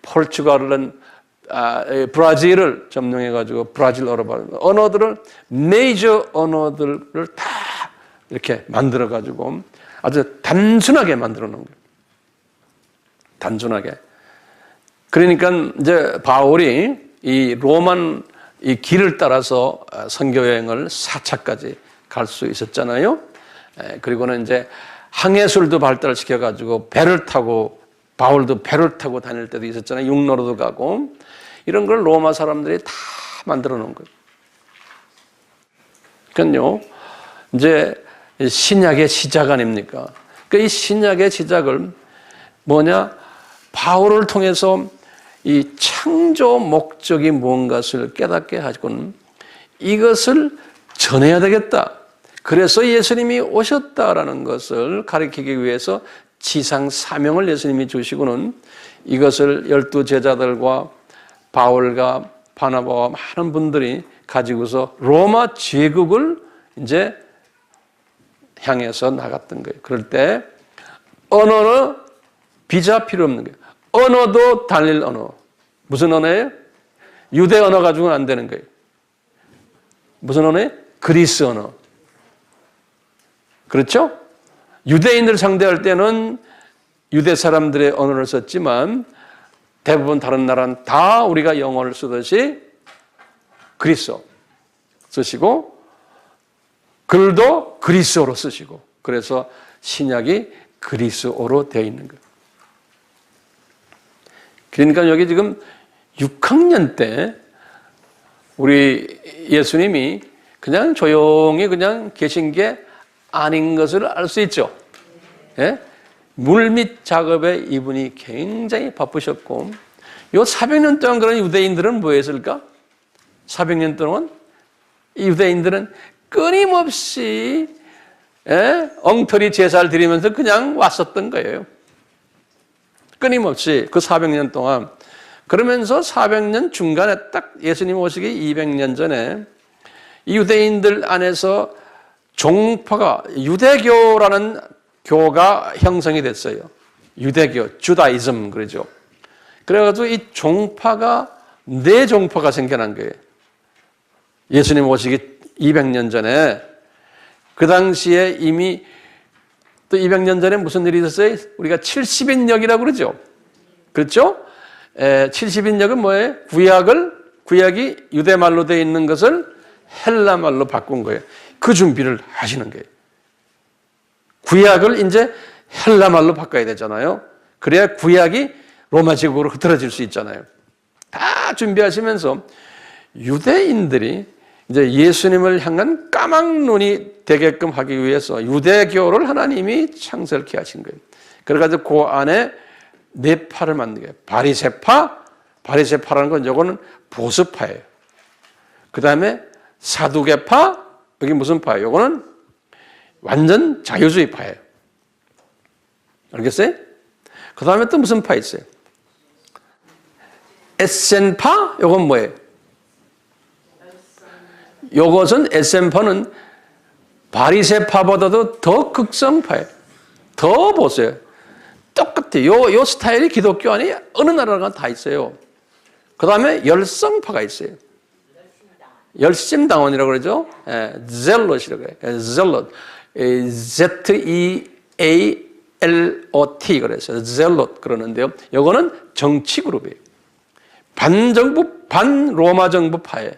포르투갈은 브라질을 점령해가지고 브라질어로 바꾸고 언어들을 메이저 언어들을 다 이렇게 만들어가지고 아주 단순하게 만들어 놓은 거예요. 단순하게. 그러니까 이제 바울이 이 로만 이 길을 따라서 선교 여행을 4차까지 갈 수 있었잖아요. 그리고는 이제 항해술도 발달시켜 가지고 배를 타고 바울도 배를 타고 다닐 때도 있었잖아요. 육로로도 가고 이런 걸 로마 사람들이 다 만들어 놓은 거예요. 그러니까요, 이제 신약의 시작 아닙니까? 그러니까 이 신약의 시작을 뭐냐? 바울을 통해서 이 창조 목적이 무언가를 깨닫게 하고는 이것을 전해야 되겠다. 그래서 예수님이 오셨다라는 것을 가리키기 위해서 지상 사명을 예수님이 주시고는 이것을 12 제자들과 바울과 바나바와 많은 분들이 가지고서 로마 제국을 이제 향해서 나갔던 거예요. 그럴 때 언어는 비자 필요 없는 거예요. 언어도 달릴 언어. 무슨 언어예요? 유대 언어 가지고는 안 되는 거예요. 무슨 언어예요? 그리스 언어. 그렇죠? 유대인들 상대할 때는 유대 사람들의 언어를 썼지만 대부분 다른 나라는 다 우리가 영어를 쓰듯이 그리스어 쓰시고 글도 그리스어로 쓰시고 그래서 신약이 그리스어로 되어 있는 거예요. 그러니까 여기 지금 6학년 때 우리 예수님이 그냥 조용히 그냥 계신 게 아닌 것을 알 수 있죠. 예? 물밑 작업에 이분이 굉장히 바쁘셨고 요 400년 동안 그런 유대인들은 뭐 했을까? 400년 동안 이 유대인들은 끊임없이 엉터리 제사를 드리면서 그냥 왔었던 거예요. 끊임없이 그 400년 동안. 그러면서 400년 중간에 딱 예수님 오시기 200년 전에 이 유대인들 안에서 종파가 유대교라는 교가 형성이 됐어요. 유대교, 주다이즘 그러죠. 그래가지고 이 종파가 네 종파가 생겨난 거예요. 예수님 오시기 200년 전에 그 당시에 이미 또 200년 전에 무슨 일이 있었어요? 우리가 70인역이라고 그러죠. 그렇죠? 70인역은 뭐예요? 구약이 유대말로 되어 있는 것을 헬라말로 바꾼 거예요. 그 준비를 하시는 거예요. 구약을 이제 헬라말로 바꿔야 되잖아요. 그래야 구약이 로마 제국으로 흐트러질 수 있잖아요. 다 준비하시면서 유대인들이 이제 예수님을 향한 까막눈이 되게끔 하기 위해서 유대교를 하나님이 창설케 하신 거예요. 그래가지고 그 안에 네 파를 만든 거예요. 바리새파라는 건 요거는 보수파예요. 그 다음에 사두개파, 여기 무슨 파예요? 요거는 완전 자유주의 파예요. 알겠어요? 그 다음에 또 무슨 파 있어요? 에센파? 요건 뭐예요? 요것은 에센파는 바리새파보다도 더 극성파예요. 더 보세요. 똑같아요. 요 스타일이 기독교 안에 어느 나라가 다 있어요. 그 다음에 열성파가 있어요. 열심당원이라고 그러죠. 젤롯이라고 해요. 젤롯. Z-E-A-L-O-T 그래서 젤롯 그러는데요. 요거는 정치 그룹이에요. 반정부, 반로마 정부파에.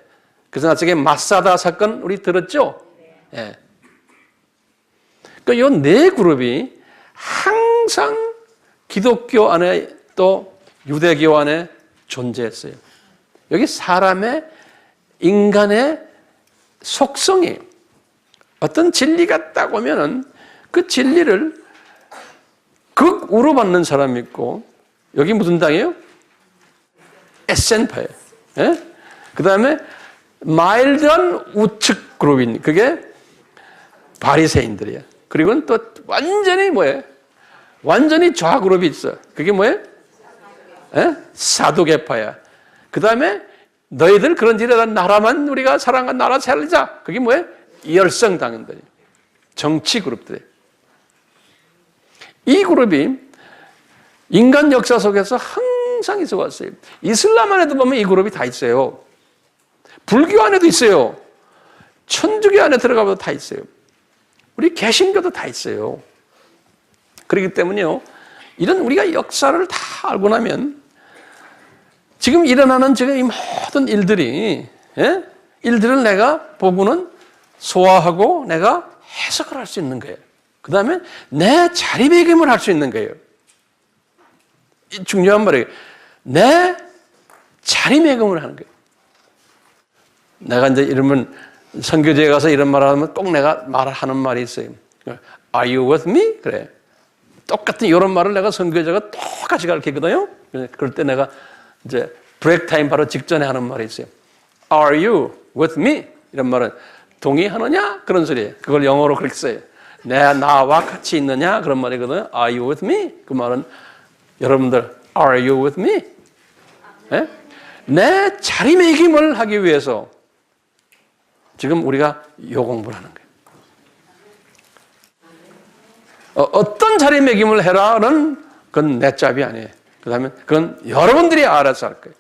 그래서 나중에 마사다 사건 우리 들었죠? 예. 그러니까 이 네 그룹이 항상 기독교 안에 또 유대교 안에 존재했어요. 여기 사람의 인간의 속성이 어떤 진리가 딱 오면은 그 진리를 극우로 받는 사람이 있고, 여기 무슨 당이에요? 에센파예요. 예? 그 다음에 마일드한 우측 그룹인, 그게 바리새인들이에요. 그리고는 또 완전히 뭐예요? 완전히 좌그룹이 있어요. 그게 뭐예요? 예? 사두개파야. 그 다음에 너희들 그런 일에 나라만 우리가 사랑한 나라 살자. 그게 뭐예요? 열성당인들이, 정치 그룹들이. 이 그룹이 인간 역사 속에서 항상 있어 왔어요. 이슬람 안에도 보면 이 그룹이 다 있어요. 불교 안에도 있어요. 천주교 안에 들어가면 다 있어요. 우리 개신교도 다 있어요. 그렇기 때문에요, 이런 우리가 역사를 다 알고 나면 지금 일어나는 지금 이 모든 일들이, 예? 일들을 내가 보고는 소화하고 내가 해석을 할 수 있는 거예요. 그 다음에 내 자리매김을 할 수 있는 거예요. 이 중요한 말이에요. 내 자리매김을 하는 거예요. 내가 이제 이러면 선교지에 가서 이런 말을 하면 꼭 내가 말하는 말이 있어요. Are you with me? 그래. 똑같은 이런 말을 내가 선교지가 똑같이 가르치거든요. 그럴 때 내가 이제 브레이크 타임 바로 직전에 하는 말이 있어요. Are you with me? 이런 말은 동의하느냐? 그런 소리예요. 그걸 영어로 그렇게 써요. 나와 같이 있느냐? 그런 말이거든요. Are you with me? 그 말은 여러분들 Are you with me? 네? 내 자리매김을 하기 위해서 지금 우리가 요 공부를 하는 거예요. 어떤 자리매김을 해라는 그건 내 짭이 아니에요. 그 다음에 그건 여러분들이 알아서 할 거예요.